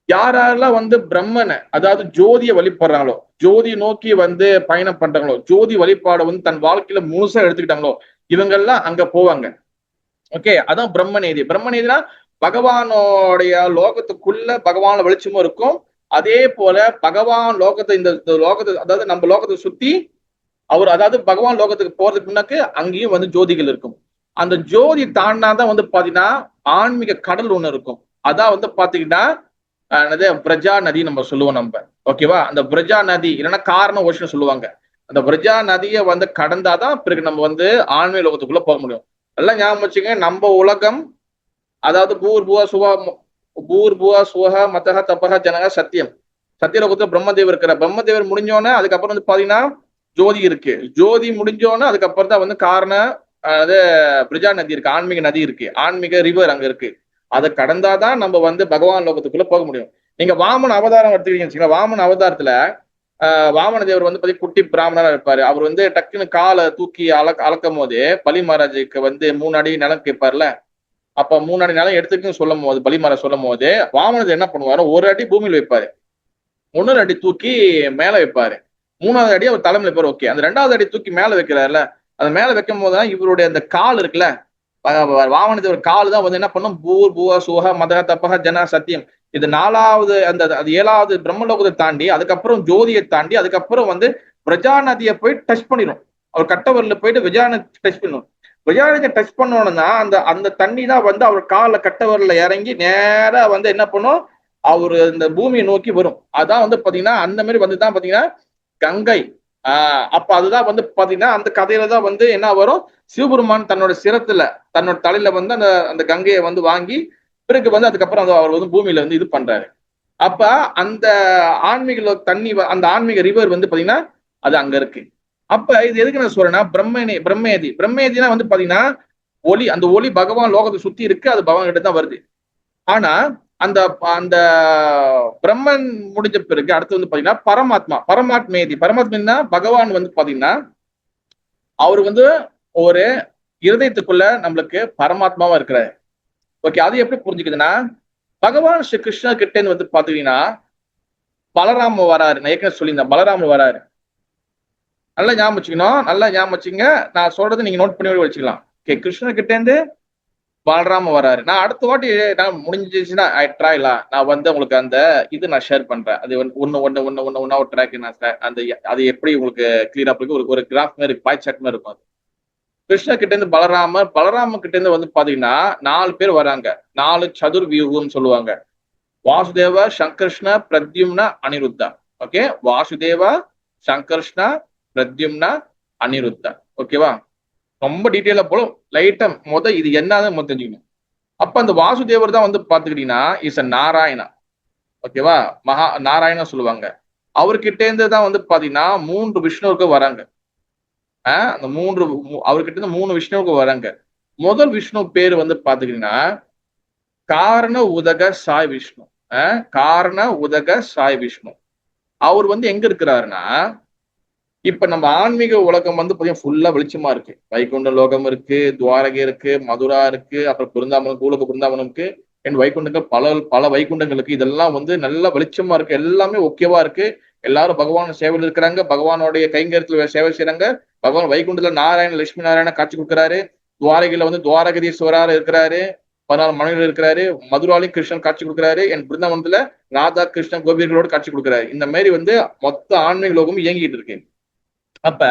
யாரெல்லாம் வந்து பிரம்மனை, அதாவது ஜோதியை வழிபடுறாங்களோ, ஜோதியை நோக்கி வந்து பயணம் பண்றாங்களோ, ஜோதி வழிபாடை வந்து தன் வாழ்க்கையில முழுசா எடுத்துக்கிட்டாங்களோ, இவங்கெல்லாம் அங்க போவாங்க. ஓகே, அதான் பிரம்மநேதி. பிரம்மநேதினா பகவானோடைய லோகத்துக்குள்ள பகவான வெளிச்சமும் இருக்கும். அதே போல பகவான் லோகத்தை, இந்த லோகத்தை, அதாவது நம்ம லோகத்தை சுத்தி அவர், அதாவது பகவான் லோகத்துக்கு போறதுக்கு முன்னாக்கு அங்கேயும் வந்து ஜோதிகள் இருக்கும். அந்த ஜோதி தாண்டாதான் வந்து பாத்தீங்கன்னா ஆன்மீக கடல் ஒண்ணு இருக்கும். அதான் வந்து பாத்தீங்கன்னா பிரஜா நதி நம்ம சொல்லுவோம் நம்ம. ஓகேவா, அந்த பிரஜா நதி இல்லைன்னா காரண ஓஷன் சொல்லுவாங்க. அந்த பிரஜா நதியை வந்து கடந்தாதான் பிறகு நம்ம வந்து ஆன்மீக லோகத்துக்குள்ள போக முடியும். எல்லாம் ஞாபகம் வச்சுங்க, நம்ம உலகம் அதாவது பூர் புவா சுவஹா மதஹா தபஹா ஜனஹா சத்தியம், சத்தியலோகத்துல பிரம்மதேவர் இருக்கிற. பிரம்மதேவர் முடிஞ்சோன்னே அதுக்கப்புறம் வந்து பாத்தீங்கன்னா ஜோதி இருக்கு. ஜோதி முடிஞ்சோன்னா அதுக்கப்புறம் தான் வந்து காரண பிரஜா நதி இருக்கு, ஆன்மீக நதி இருக்கு, ஆன்மீக ரிவர் அங்க இருக்கு. அதை கடந்தாதான் நம்ம வந்து பகவான் லோகத்துக்குள்ள போக முடியும். நீங்க வாமன அவதாரம் எடுத்துக்கிட்டீங்கன்னு, வாமன அவதாரத்துல வாமன தேவர் வந்து பாத்தீங்கன்னா குட்டி பிராமணரா இருப்பாரு. அவர் வந்து டக்குன்னு காலை தூக்கி அளக்கும் போது பலி மகாராஜுக்கு வந்து 3 அடி நிலம் கேட்பார்ல. அப்ப 3 அடி நிலம் எடுத்துக்குன்னு சொல்லும் போது, பலி மகாராஜ் சொல்லும் போது வாமனது என்ன பண்ணுவாரு, 1 அடி பூமியில் வைப்பாரு, 1 அடி தூக்கி மேல வைப்பாரு, 3வது அடி அவர் தலைமையில வைப்பாரு. ஓகே, அந்த 2வது அடி தூக்கி மேல வைக்கிறாருல, அந்த மேல வைக்கும் போதுதான் இவருடைய அந்த கால் இருக்குல்ல, வாமனது ஒரு கால் தான் வந்து என்ன பண்ணும், பூர் பூவா சுஹா மதஹா தபஹா ஜனா சத்தியம். இது 4வது, அந்த 7வது பிரம்மலோகத்தை தாண்டி அதுக்கப்புறம் ஜோதியை தாண்டி அதுக்கப்புறம் வந்து பிரஜா நதியை போய் டச் பண்ணிடும். அவர் கட்டவரில் போயிட்டு விஜயா நதி டச் பண்ணும். விஜயா நதியை டச் பண்ணோன்னா அந்த தண்ணி தான் வந்து அவர் கால கட்டவரில் இறங்கி நேரா வந்து என்ன பண்ணும், அவரு இந்த பூமியை நோக்கி வரும். அதான் வந்து பாத்தீங்கன்னா அந்த மாதிரி வந்துதான் பாத்தீங்கன்னா கங்கை. அப்ப அதுதான் வந்து பாத்தீங்கன்னா அந்த கதையில தான் வந்து என்ன வரும், சிவபெருமான் தன்னோட சிரத்துல, தன்னோட தலையில வந்து அந்த கங்கையை வந்து வாங்கி பிறகு வந்து அதுக்கப்புறம் அவர் வந்து பூமியில வந்து இது பண்றாரு. அப்ப அந்த ஆன்மீக தண்ணி, அந்த ஆன்மீக ரிவர் வந்து பாத்தீங்கன்னா அது அங்க இருக்கு. அப்ப இது எதுக்கு நான் சொல்றேன்னா பிரம்மேதினா வந்து பாத்தீங்கன்னா ஒளி, அந்த ஒளி பகவான் லோகத்தை சுத்தி இருக்கு, அது பகவான் கிட்ட தான் வருது. ஆனா அந்த அந்த பிரம்மன் முடிஞ்ச பிறகு அடுத்து வந்து பாத்தீங்கன்னா பரமாத்மேதினா பகவான் வந்து பாத்தீங்கன்னா அவர் வந்து ஒரு இருதயத்துக்குள்ள நம்மளுக்கு பரமாத்மாவா இருக்கிறாரு. ஓகே, அது எப்படி புரிஞ்சுக்குதுன்னா பகவான் ஸ்ரீ கிருஷ்ணா கிட்ட வந்து பாத்தீங்கன்னா பலராம வராரு. நான் ஏற்கனவே சொல்லியிருந்தேன், பலராமர் வராரு. நல்லா ஞாபகம் வச்சுக்கணும், நல்லா ஞாபகம் வச்சுங்க. நான் சொல்றது நீங்க நோட் பண்ணி வச்சுக்கலாம். ஓகே, கிருஷ்ணர் கிட்ட இருந்து பலராம வராரு. நான் அடுத்த வாட்டி நான் முடிஞ்சிச்சுன்னா நான் வந்து உங்களுக்கு அந்த இது நான் ஷேர் பண்றேன். அது ஒன்னா ஒரு ட்ராக் நான் அந்த அது எப்படி உங்களுக்கு கிளியரா இருக்கு, ஒரு கிராஃப் மாதிரி இருக்கு, பாய் சார்ட் மாதிரி இருக்கும். அது கிருஷ்ணர் கிட்ட இருந்து பலராம கிட்ட இருந்து வந்து பாத்தீங்கன்னா 4 பேர் வராங்க. 4 சதுர் வியூகம் சொல்லுவாங்க. வாசுதேவா, சங்கர்ஷ்ண, பிரத்யும்னா, அனிருத்தா. ஓகே, வாசுதேவா, சங்கர்ஷ்ணா, பிரத்யும்னா, அனிருத்தா. ஓகேவா, ரொம்ப டீட்டெயிலா போல லைட்டா இது என்னன்னு தெரிஞ்சுக்கணும். அப்ப அந்த வாசுதேவர் தான் வந்து பாத்துக்கிட்டீங்கன்னா இஸ் அ நாராயணா. ஓகேவா, மகா நாராயணா சொல்லுவாங்க. அவர்கிட்ட இருந்து தான் வந்து பாத்தீங்கன்னா 3 விஷ்ணுவுக்கு வராங்க. அந்த அவர்கிட்ட இருந்து 3 விஷ்ணுவுக்கு வராங்க. முதல் விஷ்ணு பேர் வந்து பாத்துக்கிட்டீங்கன்னா காரண உதக சாய் விஷ்ணு. காரண உதக சாய் விஷ்ணு. அவர் வந்து எங்க இருக்கிறாருன்னா, இப்ப நம்ம ஆன்மீக உலகம் வந்து பாத்தீங்கன்னா ஃபுல்லா வெளிச்சமா இருக்கு. வைகுண்ட லோகம் இருக்கு, துவாரகை இருக்கு, மதுரா இருக்கு, அப்புறம் பிருந்தாவனம், பூலோக பிருந்தாவனம் இருக்கு, வைகுண்டங்கள் பல வைகுண்டங்களுக்கு. இதெல்லாம் வந்து நல்லா வெளிச்சமா இருக்கு, எல்லாமே ஓகேவா இருக்கு. எல்லாரும் பகவான் சேவையில் இருக்கிறாங்க, பகவானுடைய கைங்கரியத்துல சேவை செய்யறாங்க. பகவான் வைகுண்டத்துல லட்சுமி நாராயண காட்சி கொடுக்குறாரு. துவாரகையில வந்து துவாரகதீஸ்வரர் இருக்கிறாரு, 14 மனைவிகள் இருக்கிறாரு. மதுராலையும் கிருஷ்ணன் காட்சி கொடுக்குறாரு. பிருந்தாவனத்துல ராதா கிருஷ்ணன் கோபியர்களோட காட்சி கொடுக்குறாரு. இந்த மாதிரி வந்து மொத்த ஆன்மீக லோகம் இயங்கிட்டு இருக்கு. அப்ப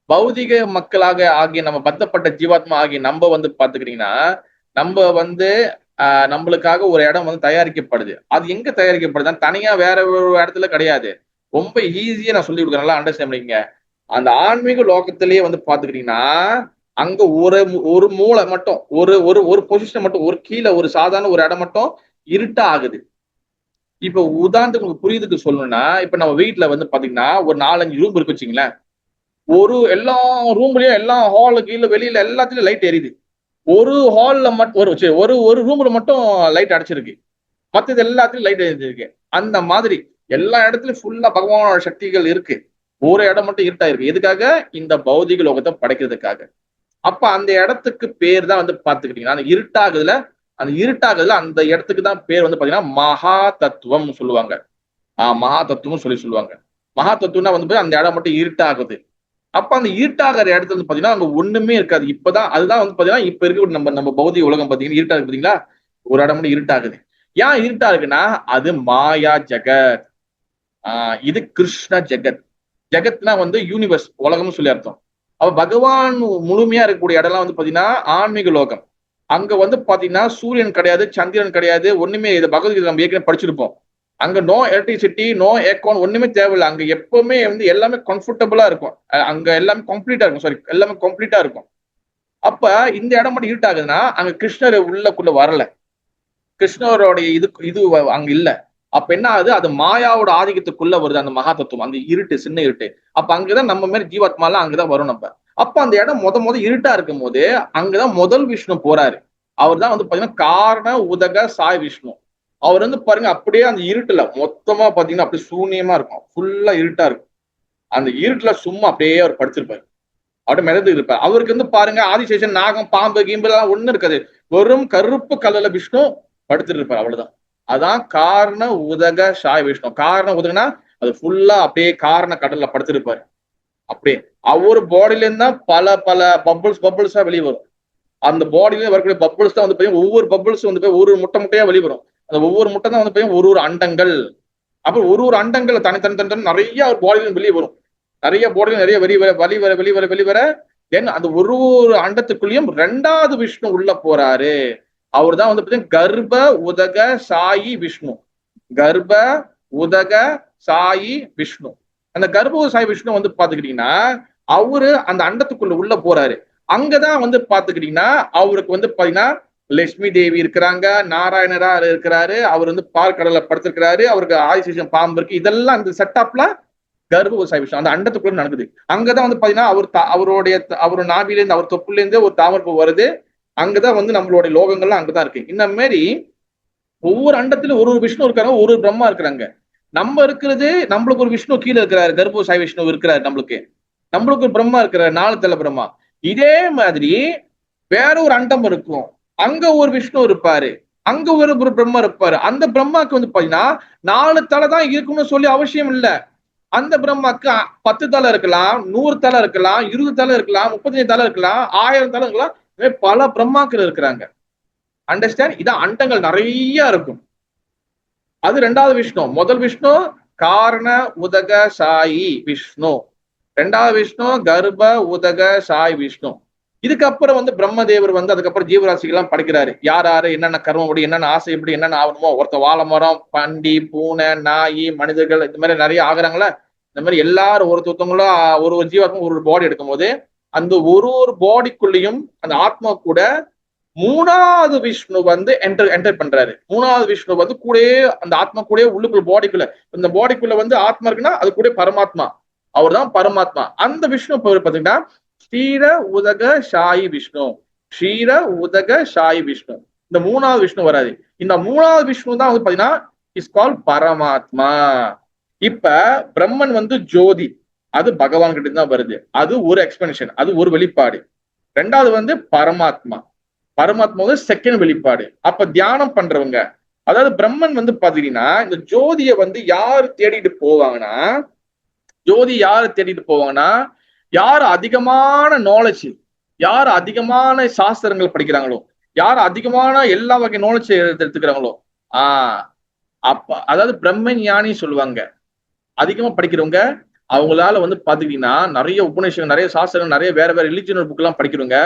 பௌதிக மக்களாக ஆகிய நம்ம பத்தப்பட்ட ஜீவாத்மா ஆகிய நம்ம வந்து பாத்துக்கிட்டீங்கன்னா நம்ம வந்து நம்மளுக்காக ஒரு இடம் வந்து தயாரிக்கப்படுது. அது எங்க தயாரிக்கப்படுதுன்னா தனியா வேற ஒரு இடத்துல கிடையாது. ரொம்ப ஈஸியா நான் சொல்லி கொடுக்குறேன், நல்லா அண்டர்ஸ்டாண்ட் பண்ணிக்கங்க. அந்த ஆன்மீக லோகத்திலேயே வந்து பாத்துக்கிட்டீங்கன்னா அங்க ஒரு மூளை மட்டும், ஒரு பொசிஷன் மட்டும், ஒரு கீழே ஒரு சாதாரண ஒரு இடம் மட்டும் இருட்டா ஆகுது. இப்ப உதாரணத்துக்கு உங்களுக்கு புரியுதுக்கு சொல்லணும்னா, இப்ப நம்ம வீட்டுல வந்து பாத்தீங்கன்னா ஒரு 4-5 ரூம் இருக்கு வச்சுங்களேன். எல்லா ரூம்லயும், எல்லா ஹாலு கீழே வெளியில எல்லாத்துலயும் லைட் எரியுது. ஒரு ஹால்ல மட்டும் ஒரு ரூம்ல மட்டும் லைட் அடைச்சிருக்கு, மற்றது எல்லாத்துலயும் லைட் எரிஞ்சிருக்கு. அந்த மாதிரி எல்லா இடத்துலயும் ஃபுல்லா பகவானோட சக்திகள் இருக்கு, ஒரு இடம் மட்டும் இருட்டா இருக்கு. எதுக்காக? இந்த பௌதிக லோகத்தை படைக்கிறதுக்காக. அப்ப அந்த இடத்துக்கு பேர் தான் வந்து பாத்துக்கிட்டீங்கன்னா அந்த இருட்டாகுதுல அந்த இடத்துக்கு தான் பேர் வந்து பாத்தீங்கன்னா மகா தத்துவம் சொல்லுவாங்க. மகா தத்துவம் சொல்லுவாங்க. மகா தத்துவம்னா வந்து அந்த இடம் மட்டும் இருட்டாகுது. அப்ப அந்த இருட்டாகிற இடத்துல வந்து பாத்தீங்கன்னா அங்க ஒண்ணுமே இருக்காது. அதுதான் வந்து பாத்தீங்கன்னா இப்ப இருக்க நம்ம பௌதிக உலகம் பாத்தீங்கன்னா இருட்டா இருக்கு பாத்தீங்களா, ஒரு இடம் மட்டும் இருட்டாகுது. ஏன் இருட்டா இருக்குன்னா அது மாயா ஜெகத். இது கிருஷ்ண ஜெகத். ஜெகத்னா வந்து யூனிவர்ஸ், உலகம்னு சொல்லி அர்த்தம். அப்ப பகவான் முழுமையா இருக்கக்கூடிய இடம்லாம் வந்து பாத்தீங்கன்னா ஆன்மீக லோகம். அங்க வந்து பாத்தீங்கன்னா சூரியன் கிடையாது, சந்திரன் கிடையாது, ஒண்ணுமே. இது பகவத்கீதை நம்ம ஏற்கனவே படிச்சிருப்போம். அங்க நோ எலக்ட்ரிசிட்டி, நோ ஏர்கான், ஒண்ணுமே தேவையில்லை. அங்க எப்பவுமே வந்து எல்லாமே கம்ஃபர்டபுளா இருக்கும். அங்க எல்லாமே கம்ப்ளீட்டா இருக்கும். எல்லாமே கம்ப்ளீட்டா இருக்கும். அப்ப இந்த இடம் மட்டும் இருட்டாகுதுன்னா அங்க கிருஷ்ணர் உள்ளக்குள்ள வரல, கிருஷ்ணருடைய இது அங்க இல்ல. அப்ப என்ன ஆகுது? அது மாயாவோட ஆதிக்கத்துக்குள்ள வருது அந்த மகா தத்துவம், அந்த இருட்டு, சின்ன இருட்டு. அப்ப அங்கதான் நம்ம மாதிரி ஜீவாத்மாலாம் அங்கதான் வரும் நம்ம. அப்ப அந்த இடம் முத இருட்டா இருக்கும் போது அங்கதான் முதல் விஷ்ணு போறாரு. அவர் தான் வந்து பாத்தீங்கன்னா காரண உதக சாய் விஷ்ணு. அவர் வந்து பாருங்க அப்படியே அந்த இருட்டுல மொத்தமா பாத்தீங்கன்னா அப்படியே சூன்யமா இருக்கும், ஃபுல்லா இருட்டா இருக்கும். அந்த இருட்டுல சும்மா அப்படியே அவர் படுத்திருப்பாரு, அப்படியே மிதந்து இருப்பார். அவருக்கு வந்து பாருங்க ஆதிசேஷன், நாகம், பாம்பு, கீம்பு எல்லாம் ஒண்ணு இருக்காது. வெறும் கருப்பு கலர்ல விஷ்ணு படுத்துட்டு இருப்பார், அவ்வளவுதான். அதான் காரண உதக சாய் விஷ்ணு. காரண உதகனா அது ஃபுல்லா அப்படியே காரண கடல்ல படுத்திருப்பாரு. அப்படியே ஒவ்வொரு பாடியில இருந்தா பல பபிள்ஸா வெளியே வரும். அந்த பாடியில வரக்கூடிய பபிள்ஸ் தான் வந்து ஒவ்வொரு பபிள்ஸ் வந்து ஒரு முட்டையா வெளியே வரும். அந்த ஒவ்வொரு முட்டை தான் வந்து ஒரு அண்டங்கள். அப்புறம் ஒரு அண்டங்கள் தனி நிறைய பாடியில வெளியே வரும். நிறைய பாடியில நிறைய வெளிவர தென் அந்த ஒரு அண்டத்துக்குள்ளேயும் 2வது விஷ்ணு உள்ள போறாரு. அவர் தான் வந்து கர்ப்ப உதக சாயி விஷ்ணு. கர்ப்ப உதக சாயி விஷ்ணு. அந்த கர்ப்ப சாயி விஷ்ணு வந்து பாத்துக்கிட்டீங்கன்னா அவரு அந்த அண்டத்துக்குள்ள உள்ள போறாரு. அங்கதான் வந்து பாத்துக்கிட்டீங்கன்னா அவருக்கு வந்து பாத்தீங்கன்னா லட்சுமி தேவி இருக்கிறாங்க, நாராயணரா இருக்கிறாரு, அவர் வந்து பால் கடல்ல படுத்திருக்கிறாரு, அவருக்கு ஆதிசேஷன் பாம்பு இருக்கு. இதெல்லாம் இந்த செட்டப்ல கர்ப்ப சாய் விஷ்ணு அந்த அண்டத்துக்குள்ள நடக்குது. அங்கதான் வந்து பாத்தீங்கன்னா அவரோட நாவிலேருந்து அவர் தொப்புல இருந்து ஒரு தாமரப்பூ வருது. அங்கதான் வந்து நம்மளுடைய லோகங்கள்லாம் அங்கதான் இருக்கு. இந்த மாதிரி ஒவ்வொரு அண்டத்திலும் ஒரு விஷ்ணு இருக்காங்க, ஒரு பிரம்மா இருக்கிறாங்க. நம்ம இருக்கிறது நம்மளுக்கு ஒரு விஷ்ணு கீழே இருக்கிறாரு, கர்ப்ப சாய் விஷ்ணு இருக்கிறாரு. நம்மளுக்கு ஒரு பிரம்மா இருக்கிறார், 4 தலை பிரம்மா. இதே மாதிரி வேற ஒரு அண்டம் இருக்கும், அங்க ஒரு விஷ்ணு இருப்பாரு, அங்க ஒரு பிரம்மா இருப்பாரு. அந்த பிரம்மாக்கு வந்து பாத்தீங்கன்னா 4 தலை தான் இருக்கணும்னு சொல்லி அவசியம் இல்ல. அந்த பிரம்மாக்கு 10 தலை இருக்கலாம், 100 தலை இருக்கலாம், 20 தலை இருக்கலாம், 35 தலை இருக்கலாம், 1000 தலை இருக்கலாம். பல பிரம்மாக்கள் இருக்கிறாங்க. அண்டர்ஸ்டாண்ட்? இதான் அண்டங்கள் நிறைய இருக்கும். அது 2வது விஷ்ணு. முதல் விஷ்ணு காரண உதக சாயி விஷ்ணு, 2வது விஷ்ணு கர்ப்ப உதக சாய் விஷ்ணு. இதுக்கப்புறம் வந்து பிரம்மதேவர் வந்து அதுக்கப்புறம் ஜீவராசிகள் எல்லாம் படைக்கிறாரு. யாரு என்னென்ன கர்மப்படி, என்னென்ன ஆசை, எப்படி என்னென்ன ஆகணுமோ. ஒருத்த வாழை மரம், பண்டி, பூனை, நாய், மனிதர்கள், இந்த மாதிரி நிறைய ஆகுறாங்களா. இந்த மாதிரி எல்லாரும் ஒருத்தவங்களும் ஒரு ஜீவாக்கும் ஒரு பாடி எடுக்கும் போது அந்த ஒரு பாடிக்குள்ளேயும் அந்த ஆத்மா கூட 3வது விஷ்ணு வந்து என்டர் பண்றாரு. 3வது விஷ்ணு வந்து கூட அந்த ஆத்மா கூட உள்ளுக்குள்ள பாடிக்குள்ள, இந்த பாடிக்குள்ள வந்து ஆத்மா இருக்குன்னா அது கூட பரமாத்மா, அவர் தான் பரமாத்மா. அந்த விஷ்ணு பாத்தீங்கன்னா ஸ்ரீர உதக சாயி விஷ்ணு, ஸ்ரீர உதக சாயி விஷ்ணு. இந்த 3வது விஷ்ணு வராது. இந்த 3வது விஷ்ணு தான் வந்து பாத்தீங்கன்னா இஸ் கால் பரமாத்மா. இப்ப பிரம்மன் வந்து ஜோதி, அது பகவான் கிட்ட தான் வருது. அது ஒரு எக்ஸ்பிளனேஷன், அது ஒரு வெளிப்பாடு. 2வது வந்து பரமாத்மா, பரமாத்மா வந்து செகண்ட் வெளிப்பாடு. அப்ப தியானம் பண்றவங்க, அதாவது பிரம்மன் வந்து பாத்தீங்கன்னா இந்த ஜோதியை வந்து யாரு தேடிட்டு போவாங்கன்னா, யார் அதிகமான நாலேஜ், யார் அதிகமான சாஸ்திரங்கள் படிக்கிறாங்களோ, யார் அதிகமான எல்லா வகை நாலேஜ் எடுத்துக்கிறாங்களோ, அப்ப அதாவது பிரம்ம ஞானி சொல்லுவாங்க. அதிகமா படிக்கிறவங்க, அவங்களால வந்து பாத்தீங்கன்னா நிறைய உபநிஷங்கள், நிறைய சாஸ்திரங்கள், நிறைய வேற வேற ரிலிஜியனல் புக் எல்லாம் படிக்கிறவங்க,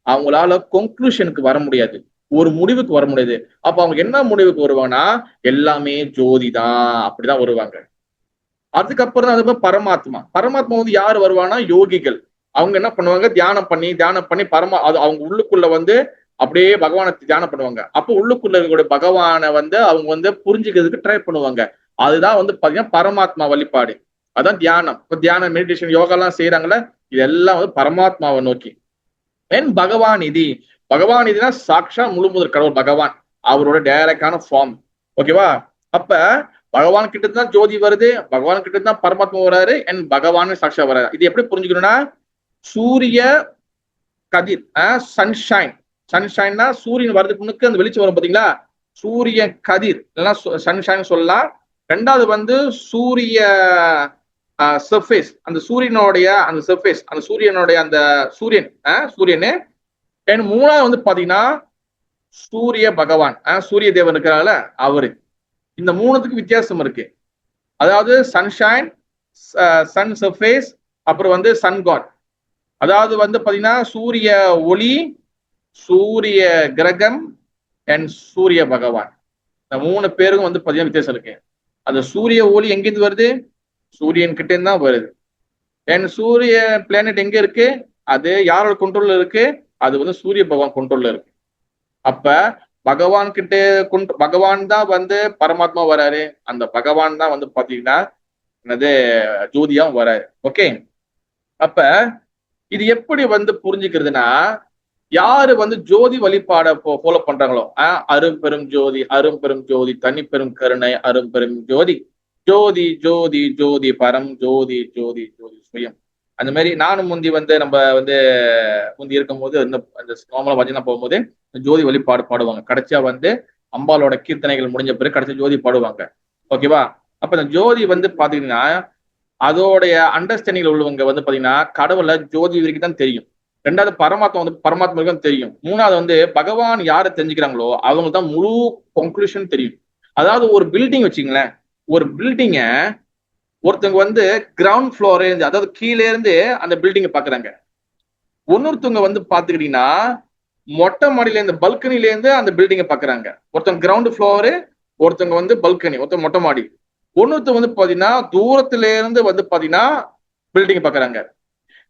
அவங்களால கொன்க்ளூஷனுக்கு வர முடியாது, ஒரு முடிவுக்கு வர முடியாது. அப்ப அவங்க என்ன முடிவுக்கு வருவாங்கன்னா எல்லாமே ஜோதி தான், அப்படிதான் வருவாங்க. அதுக்கப்புறம் தான் அது பரமாத்மா. பரமாத்மா வந்து யாரு வருவானா, யோகிகள். அவங்க என்ன பண்ணுவாங்க, தியானம் பண்ணி அது அவங்க உள்ளுக்குள்ள வந்து அப்படியே பகவானை தியானம் பண்ணுவாங்க. அப்போ உள்ளுக்குள்ள இருக்கக்கூடிய பகவானை வந்து அவங்க வந்து புரிஞ்சுக்கிறதுக்கு ட்ரை பண்ணுவாங்க. அதுதான் வந்து பாத்தீங்கன்னா பரமாத்மா வழிபாடு. அதான் தியானம். இப்போ தியானம், மெடிடேஷன், யோகா எல்லாம் செய்யறாங்கல்ல, இதெல்லாம் வந்து பரமாத்மாவை நோக்கி. பகவான் நிதினா சாட்சா முழுமுதற் கடவுள் பகவான், அவரோட டைரக்டான ஃபார்ம். ஓகேவா? அப்ப பகவான் கிட்ட தான் ஜோதி வருது, பகவான் கிட்ட தான் பரமாத்மா வராரு, அண்ட் பகவான் சாட்சா வராரு. இது எப்படி புரிஞ்சுக்கணும்னா, சூரிய கதிர், சன்ஷைன்னா சூரியன் வர்றதுக்கு முன்னுக்கு அந்த வெளிச்சம் வரும் பாத்தீங்களா, சூரிய கதிர் இல்லைன்னா சன்ஷைன் சொல்லலாம். 2வது வந்து சூரிய சர்ஃபேஸ், அந்த சூரியனுடைய அந்த சர்ஃபேஸ், அந்த சூரியனுடைய அந்த சூரியனு. 3வது வந்து பாத்தீங்கன்னா சூரிய பகவான், சூரிய தேவன் இருக்கிறாங்கள அவரு. இந்த 3த்துக்கு வித்தியாசம் இருக்கு. அதாவது சன்ஷைன், சன் சர்ஃபேஸ், அப்புறம் வந்து சன் காட். அதாவது வந்து பாத்தீங்கன்னா சூரிய ஒளி, சூரிய கிரகம் அண்ட் சூரிய பகவான். இந்த 3 பேருக்கும் வந்து பாத்தீங்கன்னா வித்தியாசம் இருக்கு. அந்த சூரிய ஒளி எங்கிருந்து வருது, சூரியன் கிட்ட இருந்து தான் வருது. அண்ட் சூரிய பிளானட் எங்க இருக்கு, அது யாரோட கண்ட்ரோல்ல இருக்கு, அது வந்து சூரிய பகவான் கண்ட்ரோல்ல இருக்கு. அப்ப பகவான் தான் வந்து பரமாத்மா வராரு, அந்த பகவான் தான் வந்து பாத்தீங்கன்னா என்னது ஜோதியாவும் வராரு. ஓகே, அப்ப இது எப்படி வந்து புரிஞ்சுக்கிறதுனா, யாரு வந்து ஜோதி வழிபாட ஃபாலோ பண்றாங்களோ, அரும்பெரும் ஜோதி, தனி பெரும் கருணை, அரும்பெரும் ஜோதி, ஜோதி ஜோதி ஜோதி பரம் ஜோதி ஜோதி ஜோதி சுயம். அந்த மாதிரி நானும் முந்தி இருக்கும் போது அந்த நார்மலா பஜனை போகும்போது ஜோதி வழிபாடு பாடுவாங்க. கடைசியா வந்து அம்பாலோட கீர்த்தனைகள் முடிஞ்ச பிறகு கடைசியா ஜோதி பாடுவாங்க. ஓகேவா? அப்ப இந்த ஜோதி வந்து பாத்தீங்கன்னா அதோடைய அண்டர்ஸ்டாண்டிங்ல உள்ளவங்க வந்து பாத்தீங்கன்னா கடவுளை ஜோதி வரைக்கும் தான் தெரியும். 2வது பரமாத்மா தான் தெரியும். 3வது வந்து பகவான் யாரை தெரிஞ்சுக்கிறாங்களோ அவங்க தான் முழு கன்க்ளூஷன் தெரியும். அதாவது ஒரு பில்டிங் வச்சுங்களேன், ஒரு பில்டிங்க ஒருத்தவங்க வந்து கிரவுண்ட் ஃப்ளோர் இருந்து, அதாவது கீழே இருந்து அந்த பில்டிங்கை பாக்குறாங்க. இன்னொருத்தவங்க வந்து பாத்துக்கிட்டீங்கன்னா மொட்டை மாடியில இருந்து, பல்கனில இருந்து அந்த பில்டிங்கை பாக்குறாங்க. ஒருத்தவங்க கிரவுண்ட் ஃப்ளோரு, ஒருத்தவங்க வந்து பல்கனி, ஒருத்தவங்க மொட்டை மாடி. இன்னொருத்தவங்க வந்து பாத்தீங்கன்னா தூரத்துல இருந்து வந்து பாத்தீங்கன்னா பில்டிங்கை பாக்குறாங்க.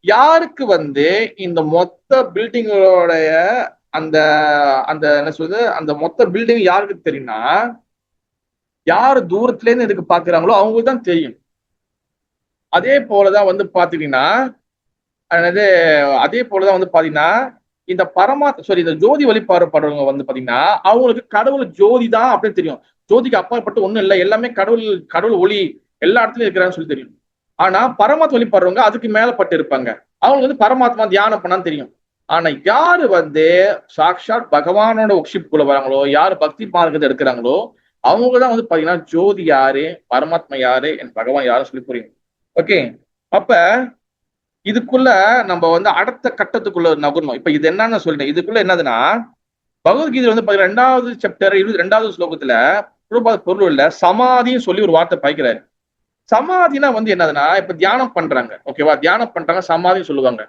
யாருக்கு வந்து இந்த மொத்த பில்டிங்களோடைய அந்த அந்த என்ன சொல்றது, அந்த மொத்த பில்டிங் யாருக்கு தெரியும்னா, யாரு தூரத்துல இருந்து இதுக்கு பாக்குறாங்களோ அவங்களுக்கு தான் தெரியும். அதே போலதான் வந்து பாத்தீங்கன்னா அதாவது அதே போலதான் வந்து பாத்தீங்கன்னா இந்த இந்த ஜோதி வழிபாடுறவங்க வந்து பாத்தீங்கன்னா அவங்களுக்கு கடவுள் ஜோதி தான் அப்படின்னு தெரியும். ஜோதிக்கு அப்பாற்பட்டு ஒண்ணும் இல்லை, எல்லாமே கடவுள் ஒளி எல்லா இடத்துலயும் இருக்கிறான்னு சொல்லி தெரியும். ஆனா பரமாத்மா வழிபாடுறவங்க அதுக்கு மேலப்பட்டு இருப்பாங்க. அவங்களுக்கு வந்து பரமாத்மா தியானம் பண்ணான்னு தெரியும். ஆனா யாரு வந்து சாக்ஷாத் பகவானோட ஒர்ஷிப்புக்குள்ள வராங்களோ, யாரு பக்தி மார்க்கத்தை எடுக்கிறாங்களோ, அவங்கதான் வந்து பாத்தீங்கன்னா ஜோதி யாரு, பரமாத்மா யாரு, என் பகவான் யாரும் சொல்லி புரியும். ஓகே, அப்ப இதுக்குள்ள நம்ம வந்து அடுத்த கட்டத்துக்குள்ள நகரணும். இப்ப இது என்னன்னு சொல்லிட்டேன். இதுக்குள்ள என்னதுன்னா பகவத்கீதை வந்து 2வது சாப்டர் 22வது ஸ்லோகத்துல பொருள் இல்ல சமாதின்னு சொல்லி ஒரு வார்த்தை பாய்க்கிறாரு. சமாதினா வந்து என்னதுன்னா இப்ப தியானம் பண்றாங்க, ஓகேவா, தியானம் பண்றாங்க சமாதின்னு சொல்லுவாங்க.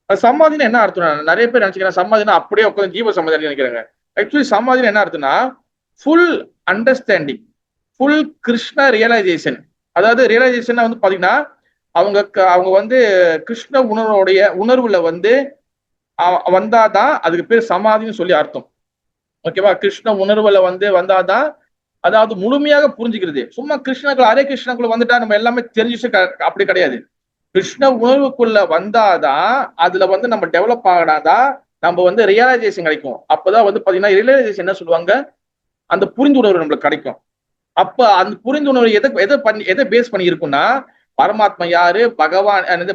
சமாதினா என்ன அர்த்தம்? நிறைய பேர் நினைச்சுக்கிறேன் சமாதினா அப்படியே உட்காந்து ஜீவ சமாதி நினைக்கிறாங்க. ஆக்சுவலி சமாதினா என்ன அர்த்தம்னா full understanding, full Krishna realisation. அதாவது ரியலைசேஷன் வந்து பாத்தீங்கன்னா அவங்க வந்து கிருஷ்ண உணர்வுல வந்து வந்தாதான் அதுக்கு பேர் சமாதின்னு சொல்லி அர்த்தம். ஓகேவா, கிருஷ்ண உணர்வுல வந்து வந்தாதான், அதாவது முழுமையாக புரிஞ்சுக்கிறது. சும்மா கிருஷ்ணக்குள்ள ஹரே கிருஷ்ணக்குள்ள வந்துட்டா நம்ம எல்லாமே தெரிஞ்சுச்சு அப்படி கிடையாது. கிருஷ்ண உணர்வுக்குள்ள வந்தாதான் அதுல வந்து நம்ம டெவலப் ஆகினாதான் நம்ம வந்து ரியலைசேஷன் கிடைக்கும். அப்பதான் வந்து பாத்தீங்கன்னா ரியலைசேஷன் என்ன சொல்லுவாங்க, அந்த புரிந்துணர்வு நம்மளுக்கு கிடைக்கும். அப்ப அந்த புரிந்துணர்வு எதை பேஸ் பண்ணி இருக்கும்னா பரமாத்மா யாரு,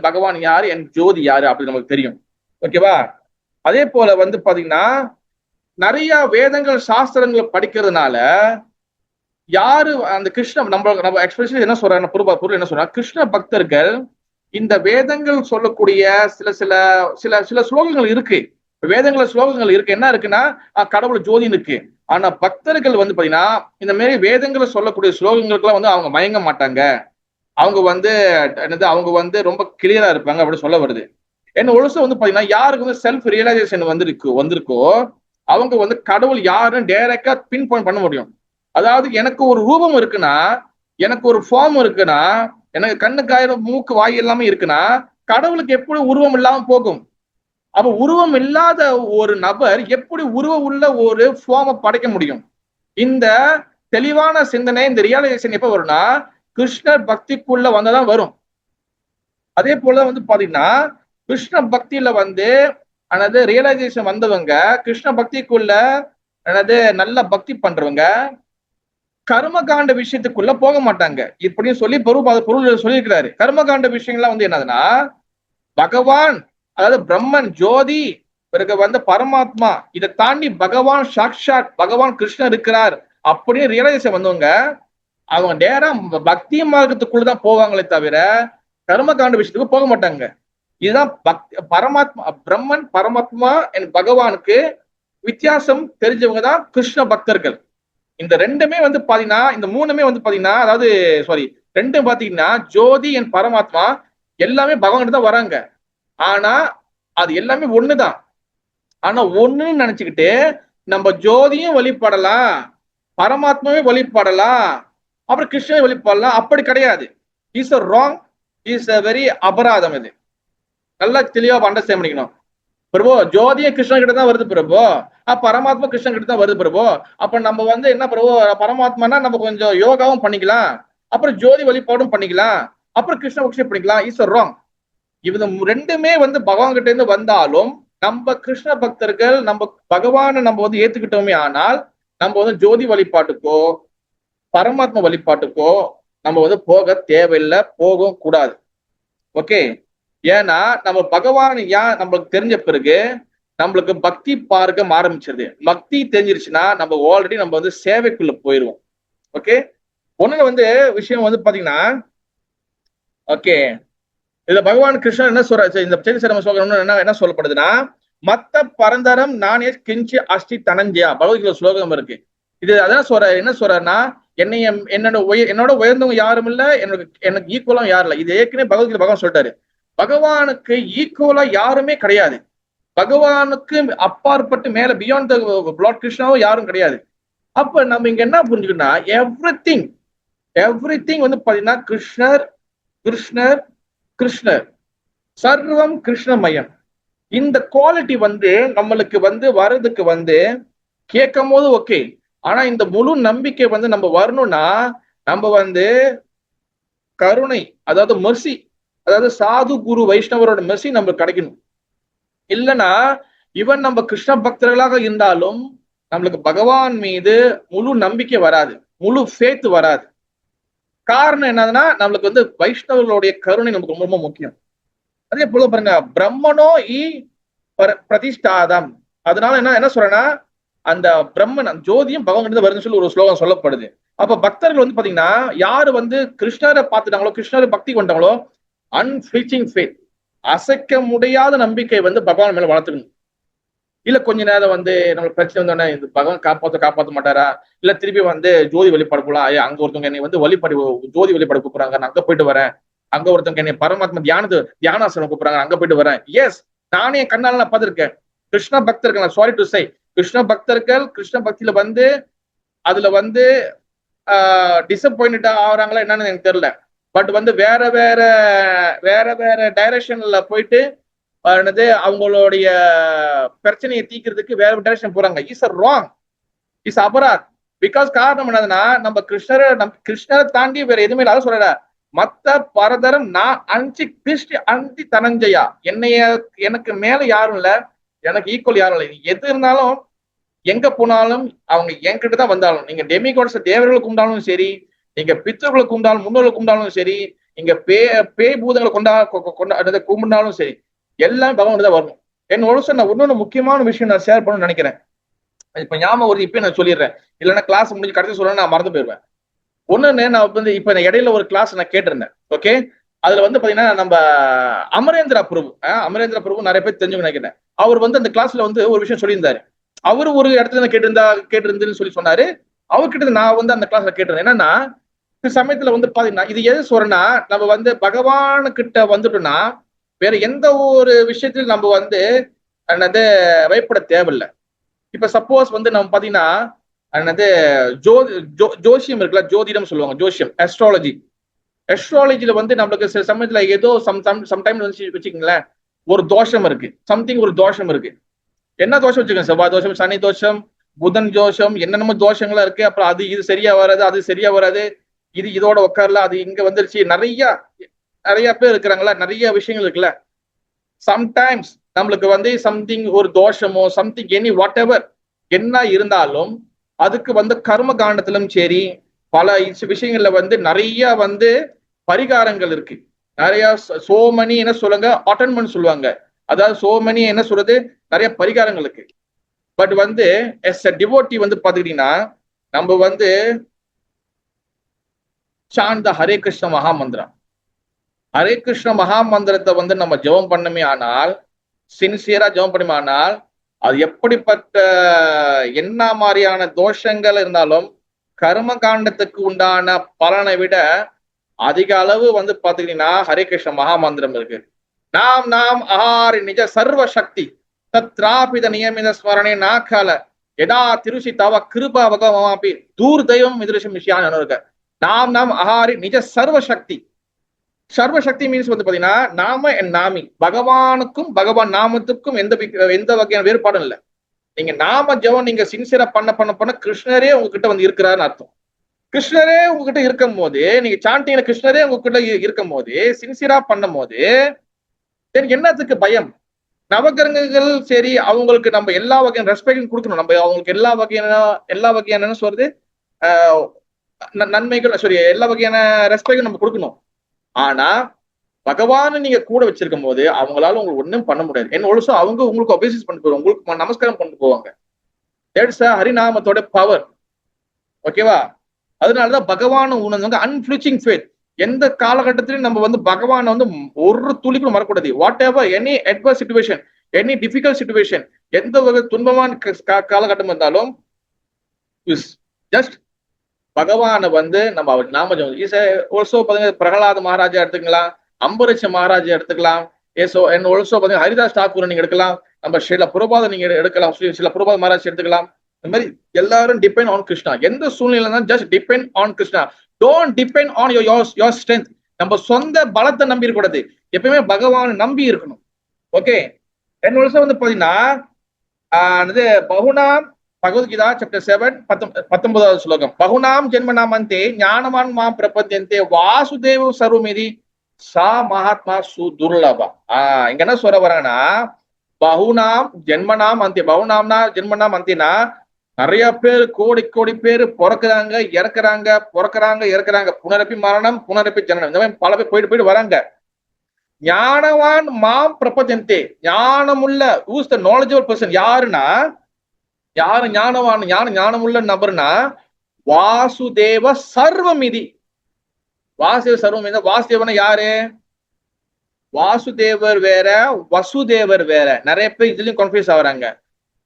பகவான் யாரு, என் ஜோதி யாரு அப்படி நமக்கு தெரியும். ஓகேவா, அதே போல வந்து பாத்தீங்கன்னா நிறைய வேதங்கள் சாஸ்திரங்கள் படிக்கிறதுனால யாரு அந்த நம்ம எக்ஸ்பிரஷன் என்ன சொல்றாங்க, பொருள் என்ன சொல்றாங்க, கிருஷ்ண பக்தர்கள் இந்த வேதங்கள் சொல்லக்கூடிய சில ஸ்லோகங்கள் இருக்கு. வேதங்கள ஸ்லோகங்கள் இருக்கு, என்ன இருக்குன்னா கடவுள் ஜோதின்னு இருக்கு. ஆனா பக்தர்கள் வந்து பாத்தீங்கன்னா இந்த மாதிரி வேதங்களை சொல்லக்கூடிய ஸ்லோகங்களுக்குலாம் வந்து அவங்க மயங்க மாட்டாங்க. அவங்க வந்து அவங்க வந்து ரொம்ப கிளியரா இருப்பாங்க அப்படி சொல்ல வருது. என்ன ஒழுசம் வந்து பாத்தீங்கன்னா யாருக்கு வந்து செல்ஃப் ரியலைசேஷன் வந்திருக்கோ அவங்க வந்து கடவுள் யாருன்னு டைரக்டா பின் பாயிண்ட் பண்ண முடியும். அதாவது எனக்கு ஒரு ரூபம் இருக்குன்னா, எனக்கு ஒரு ஃபார்ம் இருக்குன்னா, எனக்கு கண்ணு காயிரம் மூக்கு வாய் எல்லாமே இருக்குன்னா கடவுளுக்கு எப்படி உருவம் இல்லாம போகும்? அப்ப உருவம் இல்லாத ஒரு நபர் எப்படி உருவம் உள்ள ஒரு ஃபார்மை படைக்க முடியும்? இந்த தெளிவான சிந்தனை, இந்த ரியலைசேஷன் எப்ப வரும்னா கிருஷ்ணர் பக்திக்குள்ள வந்ததான் வரும். அதே போல வந்து பாத்தீங்கன்னா கிருஷ்ண பக்தியில வந்து ரியலைசேஷன் வந்தவங்க, கிருஷ்ண பக்திக்குள்ள நல்ல பக்தி பண்றவங்க கர்மகாண்ட விஷயத்துக்குள்ள போக மாட்டாங்க. இப்படின்னு சொல்லி பொருள் சொல்லியிருக்கிறாரு. கர்மகாண்ட விஷயங்கள்லாம் வந்து என்னதுன்னா பகவான், அதாவது பிரம்மன் ஜோதி, பிறகு வந்து பரமாத்மா, இதை தாண்டி பகவான் சாக்ஷாத் பகவான் கிருஷ்ணர் இருக்கிறார் அப்படின்னு ரியலைசேஷன் வந்தவங்க அவங்க நேரா பக்தி மார்க்கத்துக்குள்ளதான் போவாங்களே தவிர கர்மகாண்ட விஷயத்துக்கு போக மாட்டாங்க. இதுதான் பரமாத்மா, பிரம்மன் பரமாத்மா என் பகவானுக்கு வித்தியாசம் தெரிஞ்சவங்க தான் கிருஷ்ண பக்தர்கள். இந்த ரெண்டுமே வந்து பாத்தீங்கன்னா, இந்த மூணுமே வந்து பாத்தீங்கன்னா, அதாவது ரெண்டும் பாத்தீங்கன்னா ஜோதி என் பரமாத்மா எல்லாமே பகவான் தான் வராங்க. ஆனா அது எல்லாமே ஒண்ணுதான். ஆனா ஒண்ணுன்னு நினைச்சுக்கிட்டு நம்ம ஜோதியும் வழிபடலாம், பரமாத்மாவே வழிபடலாம், அப்புறம் கிருஷ்ணனை வழிபடலாம், அப்படி கிடையாது. Is a wrong, is a very அபராதம். இது நல்லா தெளிவா அண்டர்ஸ்டாண்ட் பண்ணிக்கணும். பிரபு ஜோதிய கிருஷ்ணன் கிட்ட தான் வருது பிரபு, பரமாத்மா கிருஷ்ணன் கிட்ட தான் வருது பிரபு. அப்ப நம்ம வந்து என்ன பிரபு, பரமாத்மானா நம்ம கொஞ்சம் யோகாவும் பண்ணிக்கலாம், அப்புறம் ஜோதி வழிபாடும் பண்ணிக்கலாம், அப்புறம் கிருஷ்ண பக்ஷம் பண்ணிக்கலாம். Is a wrong. இது ரெண்டுமே வந்து பகவான் கிட்ட இருந்து வந்தாலும் நம்ம கிருஷ்ண பக்தர்கள் நம்ம பகவானை நம்ம வந்து ஏத்துக்கிட்டோமே ஆனால் நம்ம வந்து ஜோதி வழிபாட்டுக்கோ பரமாத்மா வழிபாட்டுக்கோ நம்ம வந்து போக தேவையில்லை, போகவும் கூடாது. ஓகே, ஏன்னா நம்ம பகவான் நம்மளுக்கு தெரிஞ்ச பிறகு நம்மளுக்கு பக்தி பார்க்க ஆரம்பிச்சிருது. பக்தி தெரிஞ்சிருச்சுன்னா நம்ம ஆல்ரெடி நம்ம வந்து சேவைக்குள்ள போயிடுவோம். ஓகே, ஒண்ணு வந்து விஷயம் வந்து பாத்தீங்கன்னா, ஓகே, இதுல பகவான் கிருஷ்ணன் என்ன சொல்ற, இந்த சேதிசரம ஸ்லோகம் என்ன சொல்லப்படுதுன்னா, மத்த பரந்தரம் நானே கிஞ்சி அஷ்டி தனஞ்சயா பகவத்கீதை ஸ்லோகம் இருக்கு. இது அதான் என்ன சொல்றேன்னா, என்னோட உயர்ந்தவங்க யாரும் இல்ல, எனக்கு ஈக்குவலும் யாரும் இல்லை. இது ஏற்கனவே பகவத்கீதை பகவான் சொல்லிட்டாரு. பகவானுக்கு ஈக்குவலா யாருமே கிடையாது. பகவானுக்கு அப்பாற்பட்டு மேல பியாண்ட் லார்ட் கிருஷ்ணாவும் யாரும் கிடையாது. அப்ப நம்ம இங்க என்ன புரிஞ்சுக்கணும்னா எவ்ரி திங் வந்து பாத்தீங்கன்னா கிருஷ்ணர் கிருஷ்ணர் கிருஷ்ணர், சர்வம் கிருஷ்ணமயம். இந்த குவாலிட்டி வந்து நம்மளுக்கு வந்து வர்றதுக்கு வந்து கேட்கும் போது ஓகே. ஆனா இந்த முழு நம்பிக்கை வந்து நம்ம வரணும்னா நம்ம வந்து கருணை, அதாவது மெர்சி அதாவது சாது குரு வைஷ்ணவரோட மெர்சி நம்மளுக்கு கிடைக்கணும். இல்லைன்னா இவன் நம்ம கிருஷ்ண பக்தர்களாக இருந்தாலும் நம்மளுக்கு பகவான் மீது முழு நம்பிக்கை வராது, முழு ஃபேத் வராது. காரணம் என்னதுன்னா நம்மளுக்கு வந்து வைஷ்ணவர்களுடைய கருணை நமக்கு ரொம்ப ரொம்ப முக்கியம். அதே போல பாருங்க, பிரம்மனோ பிரதிஷ்டாதம். அதனால என்ன சொல்றேன்னா, அந்த பிரம்மன் ஜோதியும் பகவான் வருதுன்னு சொல்லி ஒரு ஸ்லோகம் சொல்லப்படுது. அப்ப பக்தர்கள் வந்து பாத்தீங்கன்னா யாரு வந்து கிருஷ்ணரை பார்த்துட்டாங்களோ, கிருஷ்ணரை பக்தி கொண்டாங்களோ, அன்ஃபிளிச்சிங் ஃபேத், அசைக்க முடியாத நம்பிக்கை வந்து பகவான் மேல வளர்த்துக்கணும். இல்ல கொஞ்ச நேரம் வந்து நம்மளுக்கு பிரச்சனை வந்தோடனே இது பகவான் காப்பாற்ற மாட்டாரா, இல்ல திருப்பி வந்து ஜோதி வழிபாடு போலாம், அங்க ஒருத்தவங்க என்னை வந்து ஜோதி வழிபாடு கூப்பிடுறாங்க, நான் அங்க போயிட்டு வரேன். அங்க ஒருத்தவங்க என்னை பரமாத்மா தியானாசனம் கூப்பிடுறாங்க, அங்க போயிட்டு வரேன். எஸ், நானே என் கண்ணால நான் பார்த்திருக்கேன். கிருஷ்ண பக்தர்கள், சாரி டு சை, கிருஷ்ண பக்தர்கள் கிருஷ்ண பக்தியில வந்து அதுல வந்து டிசப்பாயிண்ட் ஆகுறாங்களா என்னன்னு எனக்கு தெரியல. பட் வந்து வேற வேற டைரக்ஷன்ல போயிட்டு அவங்களுடைய பிரச்சனையை தீக்கிறதுக்கு வேற டைரக்ஷன் போறாங்க. Is a wrong, is aparadh. Because காரணம் என்னதுன்னா நம்ம கிருஷ்ணரை தாண்டி வேற எதுவுமே இல்லாத சொல்ற மத்த பரதரம் நான் அஞ்சி தனஞ்சயா, எனக்கு மேல யாரும் இல்ல, எனக்கு ஈக்குவல் யாரும் இல்லை. எது இருந்தாலும் எங்க போனாலும் அவங்க என்கிட்ட தான் வந்தாலும், நீங்க டெமிகாட்ஸ் தேவர்களுக்கு கும்பிட்டாலும் சரி, நீங்க பித்தர்களுக்கு கும்பிட்டாலும் முன்னோர்களுக்கு கும்பிட்டாலும் சரி, நீங்க பேய் பூதங்களை கும்பிட்டாலும் சரி, எல்லாம் பகவான் தான் வரணும். நான் இன்னொன்னு முக்கியமான விஷயம் நான் ஷேர் பண்ணணும்னு நினைக்கிறேன். இப்ப ஞாபகம் வருது, இப்ப நான் சொல்லிடுறேன், இல்லைன்னா கிளாஸ் முடிஞ்சு கடைசி சொல்ல நான் மறந்து போயிடுவேன். ஒண்ணுன்னு நான் வந்து இப்ப இடையில ஒரு கிளாஸ் நான் கேட்டிருந்தேன். ஓகே, அதுல வந்து பாத்தீங்கன்னா நம்ம அமரேந்திர பிரபு நிறைய பேர் தெரிஞ்சு நினைக்கிறேன். அவர் வந்து அந்த கிளாஸ்ல வந்து ஒரு விஷயம் சொல்லியிருந்தாரு. அவரு ஒரு இடத்துல கேட்டிருந்தேன்னு சொல்லி சொன்னாரு. அவர்கிட்ட நான் வந்து அந்த கிளாஸ்ல கேட்டிருந்தேன். என்னன்னா சமயத்துல வந்து பாத்தீங்கன்னா இது எது சொல்றேன்னா, நம்ம வந்து பகவான் கிட்ட வந்துட்டோம்னா வேற எந்த ஒரு விஷயத்திலும் நம்ம வந்து என்னது பயப்பட தேவையில்லை. இப்ப சப்போஸ் வந்து நம்ம பாத்தீங்கன்னா என்னது ஜோசியம் இருக்குல்ல, ஜோதிடம் சொல்லுவாங்க, ஜோசியம், அஸ்ட்ராலஜில வந்து நம்மளுக்கு சில சமயத்துல ஏதோ சம்டைம் வந்து வச்சுக்கீங்களேன் ஒரு தோஷம் இருக்கு, சம்திங் ஒரு தோஷம் இருக்கு. என்ன தோஷம் வச்சுக்கோங்க, செவ்வாய் தோஷம், சனி தோஷம், புதன் தோஷம், என்னென்னமோ தோஷங்களா இருக்கு. அப்புறம் இது சரியா வராது, அது சரியா வராது, இதோட உட்காரல, அது இங்க வந்துருச்சு. நிறைய பேர் இருக்கிறாங்களா, நிறைய விஷயங்கள் இருக்குல்ல. சம்டைம்ஸ் நம்மளுக்கு வந்து சம்திங் ஒரு தோஷமோ சம்திங் எனி வாட் எவர் என்ன இருந்தாலும் அதுக்கு வந்து கர்ம காண்டத்திலும் சரி பல விஷயங்கள்ல வந்து நிறைய வந்து பரிகாரங்கள் இருக்கு. நிறைய சோமனி என்ன சொல்லுங்க, அட்டன்மெண்ட் சொல்லுவாங்க. அதாவது சோமனி என்ன சொல்றது, நிறைய பரிகாரங்கள் இருக்கு. பட் வந்து எஸ் அ டிவோட்டி வந்து பாத்துக்கிட்டீங்கன்னா நம்ம வந்து சாந்த ஹரே கிருஷ்ண மகாமந்திரம், ஹரே கிருஷ்ண மகாமந்திரத்தை வந்து நம்ம ஜெபம் பண்ணமே ஆனால், சின்சியரா ஜெபம் பண்ணுமே ஆனால், அது எப்படிப்பட்ட என்ன மாதிரியான தோஷங்கள் இருந்தாலும் கர்ம காண்டத்துக்கு உண்டான பலனை விட அதிக அளவு வந்து பாத்துக்கிட்டீங்கன்னா ஹரே கிருஷ்ண மகாமந்திரம் இருக்கு. நாம் ஆஹாரி நிஜ சர்வ சக்தி தத்ராபித நியமித ஸ்மரணே நாக்கால எதா திருஷி தவ கிருபா பகவாபி தூர் தெய்வம் எதிர்ஷம் விஷயான்னு இருக்க. நாம் ஆஹாரி நிஜ சர்வ சக்தி. சர்வசக்தி மீன்ஸ் வந்து பாத்தீங்கன்னா நாம என் நாமி, பகவானுக்கும் பகவான் நாமத்துக்கும் எந்த வகையான வேறுபாடும் இல்லை. நீங்க நாம ஜெபம் நீங்க சின்சியரா பண்ண கிருஷ்ணரே உங்ககிட்ட வந்து இருக்கிறாருன்னு அர்த்தம். கிருஷ்ணரே உங்ககிட்ட இருக்கும் போது, நீங்க சாண்டிங்ல கிருஷ்ணரே உங்ககிட்ட இருக்கும் போது, சின்சியரா பண்ணும் போது என்னத்துக்கு பயம்? நவகிரகங்கள் சரி, அவங்களுக்கு நம்ம எல்லா வகையான ரெஸ்பெக்டும் கொடுக்கணும். நம்ம அவங்களுக்கு எல்லா வகையான சொல்றது நன்மைகள், சாரி, எல்லா வகையான ரெஸ்பெக்டும் நம்ம கொடுக்கணும். ஆனா பகவான நீங்க கூட வச்சிருக்கும் போது அவங்களால உங்களுக்கு ஒண்ணும் பண்ண முடியாது. என்ன ஒழுசோ அவங்க உங்களுக்கு அபிஷேகம் பண்ணிட்டு போவாங்க, உங்களுக்கு நமஸ்காரம் பண்ணிட்டு போவாங்க. தட்ஸ் ஹரிநாமத்தோட பவர். ஓகேவா? அதனாலதான் பகவான் உணர்ந்தவங்க அன்ஃபிளிச்சிங் ஃபேத். எந்த காலகட்டத்திலையும் நம்ம வந்து பகவான் வந்து ஒரு துளிக்கும் மறக்கூடாது. Whatever any adverse situation, any difficult situation, எந்த வகை துன்பமான காலகட்டம் இருந்தாலும் ஜஸ்ட் பகவானை வந்து நம்ம அவர் நாம ஆல்சோ பாத்தீங்கன்னா பிரகலாத மகாராஜா எடுத்துக்கலாம், அம்பரீஷ மகாராஜா எடுத்துக்கலாம், ஆல்சோ பாத்தீங்கன்னா ஹரிதாஸ் தாக்கூர் நீங்க எடுக்கலாம், நம்ம ஸ்ரீல பிரபாத நீங்க எடுக்கலாம், ஸ்ரீல பிரபாத மகாராஜ் எடுத்துக்கலாம். இந்த மாதிரி எல்லாரும் டிபெண்ட் ஆன் கிருஷ்ணா. எந்த சூழ்நிலை just depend on Krishna. Don't depend on your strength. நம்ம சொந்த பலத்தை நம்பி இருக்கக்கூடாது, எப்பயுமே பகவான் நம்பி இருக்கணும். ஓகே, ஆல்சோ வந்து பாத்தீங்கன்னா பகுனாம் பகவத்கீதா சாப்டர் 7 19வது ஸ்லோகம். பகுனாம் ஜென்மனாம் அந்தே ஞானவான் மாம் பிரபத்யந்தே வாசுதேவ சர்வமிதி சா மகாத்மா சுதுர்லபா. இங்க என்ன சொல்ல வராங்கன்னா, பகுநாம் ஜென்மனாம் அந்தி, பகுநாம்னா ஜென்மனாம் அந்தினா, நிறைய பேர் கோடி கோடி பேர் பிறக்குறாங்க இறக்குறாங்க, பிறக்குறாங்க இறக்குறாங்க, புனரப்பி மரணம் புனரப்பி ஜனனம், இந்த மாதிரி பல பேர் போயிட்டு போயிட்டு வராங்க. ஞானவான் மாம் பிரபஞ்சந்தே, ஞானமுள்ள ஊஸ் த நாலேஜபிள் பர்சன், யாருன்னா யாரு ஞானவான், ஞானமுள்ள நபர்னா வாசுதேவ சர்வமிதி. வாசுதேவ சர்வமிதி, வாசுதேவன யாரு? வாசுதேவர் வேற, வசுதேவர் வேற. நிறைய பேர் இதுலயும் கன்ஃபியூஸ் ஆகுறாங்க.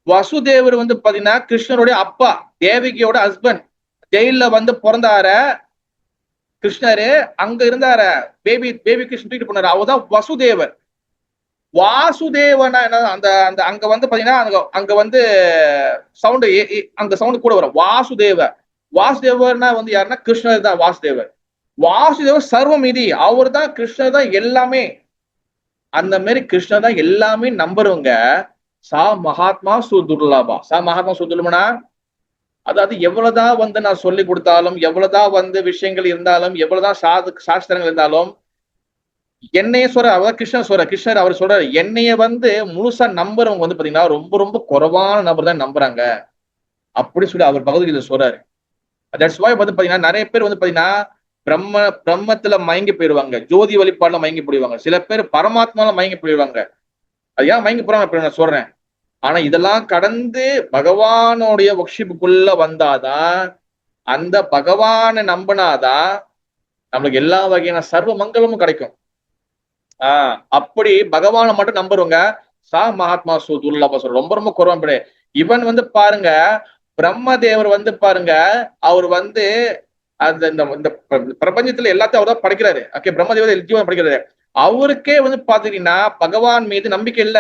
வசுதேவர் வந்து பாத்தீங்கன்னா கிருஷ்ணருடைய அப்பா, தேவகியோட ஹஸ்பண்ட். ஜெயில வந்து பிறந்தார கிருஷ்ணரு, அங்க இருந்தார பேபி கிருஷ்ணன் தூக்கிட்டு போனாரு, அவர்தான் வசுதேவர். வாசுதேவனா என்ன, அந்த அந்த அங்க வந்து பாத்தீங்கன்னா அங்க வந்து சவுண்ட், அங்க சவுண்ட் கூட வரும். வாசுதேவர்னா வந்து யாருன்னா கிருஷ்ணர் தான் வாசுதேவர். வாசுதேவர் சர்வமிதி, அவர் தான் கிருஷ்ணர் தான் எல்லாமே. அந்த மாதிரி கிருஷ்ணர் தான் எல்லாமே நம்புறவங்க சா மகாத்மா சுதுர்லபா. சா மகாத்மா சுதுர்லபனா, அதாவது எவ்வளவுதான் வந்து நான் சொல்லி கொடுத்தாலும், எவ்வளவுதான் வந்து விஷயங்கள் இருந்தாலும், எவ்வளவுதான் சாஸ்திரங்கள் இருந்தாலும், என்னைய அதாவது கிருஷ்ணர் அவர் சொல்றாரு, என்னைய வந்து முழுசா நம்புறவங்க வந்து பாத்தீங்கன்னா ரொம்ப ரொம்ப குறைவான நபர் தான் நம்புறாங்க அப்படி சொல்லி அவர் பகவத்கீதை சொல்றாரு. தட்ஸ் வாய் வந்து பாத்தீங்கன்னா நிறைய பேர் வந்து பாத்தீங்கன்னா பிரம்மத்துல மயங்கி போயிடுவாங்க, ஜோதி வழிபாடுல மயங்கி போயிடுவாங்க, சில பேர் பரமாத்மால மயங்கி போயிடுவாங்க. அது ஏன் மயங்கி போறாங்க நான் சொல்றேன். ஆனா இதெல்லாம் கடந்து பகவானுடைய வக்ஷிப்புக்குள்ள வந்தாதான், அந்த பகவானை நம்பினாதான் நம்மளுக்கு எல்லா வகையான சர்வ மங்களமும் கிடைக்கும். அப்படி பகவானை மட்டும் நம்புறவங்க சா மகாத்மா சுதுர்லபா சொல்ற ரொம்ப ரொம்ப குறைவான. இவன் வந்து பாருங்க, பிரம்மதேவர் வந்து பாருங்க, அவர் வந்து அந்த இந்த பிரபஞ்சத்துல எல்லாத்தையும் அவர் தான் படைக்கிறாரு. ஓகே, பிரம்மதேவர் ஜீவன் படைக்கிறாரு. அவருக்கே வந்து பாத்தீங்கன்னா பகவான் மீது நம்பிக்கை இல்ல,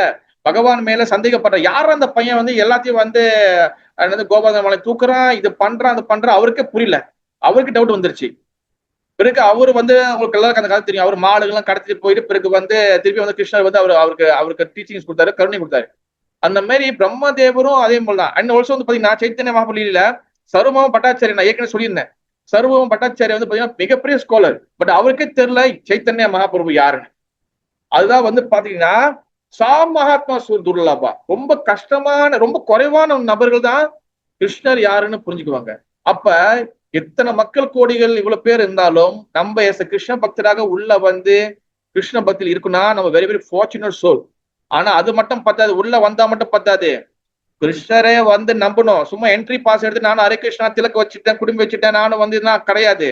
பகவான் மேல சந்தேகப்படுற. யாரும் அந்த பையன் வந்து எல்லாத்தையும் வந்து கோபால மலை தூக்குறான், இது பண்றான் அது பண்றான், அவருக்கே புரியல. அவருக்கு டவுட் வந்துருச்சு. பிறகு அவரு வந்து உங்களுக்கு எல்லாருக்கும் அந்த காலத்து தெரியும், அவர் மாடுகள்லாம் கடத்திட்டு போயிட்டு பிறகு வந்து திருப்பி வந்து கிருஷ்ணர் வந்து அவருக்கு டீச்சிங்ஸ் கொடுத்தாரு, கருணை கொடுத்தாரு. அந்த மாதிரி பிரம்மதேவரும் அதே போலதான். அண்ட் ஆல்சோ வந்து பாத்தீங்கன்னா சைத்தன்ய மகாபலியில சர்வம பட்டாச்சாரி, நான் ஏற்கனவே சொல்லியிருந்தேன், சர்வம பட்டாச்சாரி வந்து பாத்தீங்கன்னா மிகப்பெரிய ஸ்காலர். பட் அவருக்கே தெரியல சைத்தன்ய மகாபிரபு யாருன்னு. அதுதான் வந்து பாத்தீங்கன்னா சா மகாத்மா துர்லபா. ரொம்ப கஷ்டமான ரொம்ப குறைவான நபர்கள் தான் கிருஷ்ணர் யாருன்னு புரிஞ்சுக்குவாங்க. அப்ப எத்தனை மக்கள் கோடிகள் இவ்வளவு பேர் இருந்தாலும் நம்ம கிருஷ்ண பக்தராக உள்ள வந்து கிருஷ்ண பக்தியில் இருக்குன்னா நம்ம வெரி வெரி ஃபார்ச்சுனேட் சோல். ஆனா அது மட்டும் பத்தாது, உள்ள வந்தா மட்டும் பத்தாது, கிருஷ்ணரே வந்து நம்பணும். சும்மா என்ட்ரி பாஸ் எடுத்து நானும் ஹரே கிருஷ்ணா திலக்கு வச்சுட்டேன், குடும்பம் வச்சுட்டேன், நானும் வந்து கிடையாது.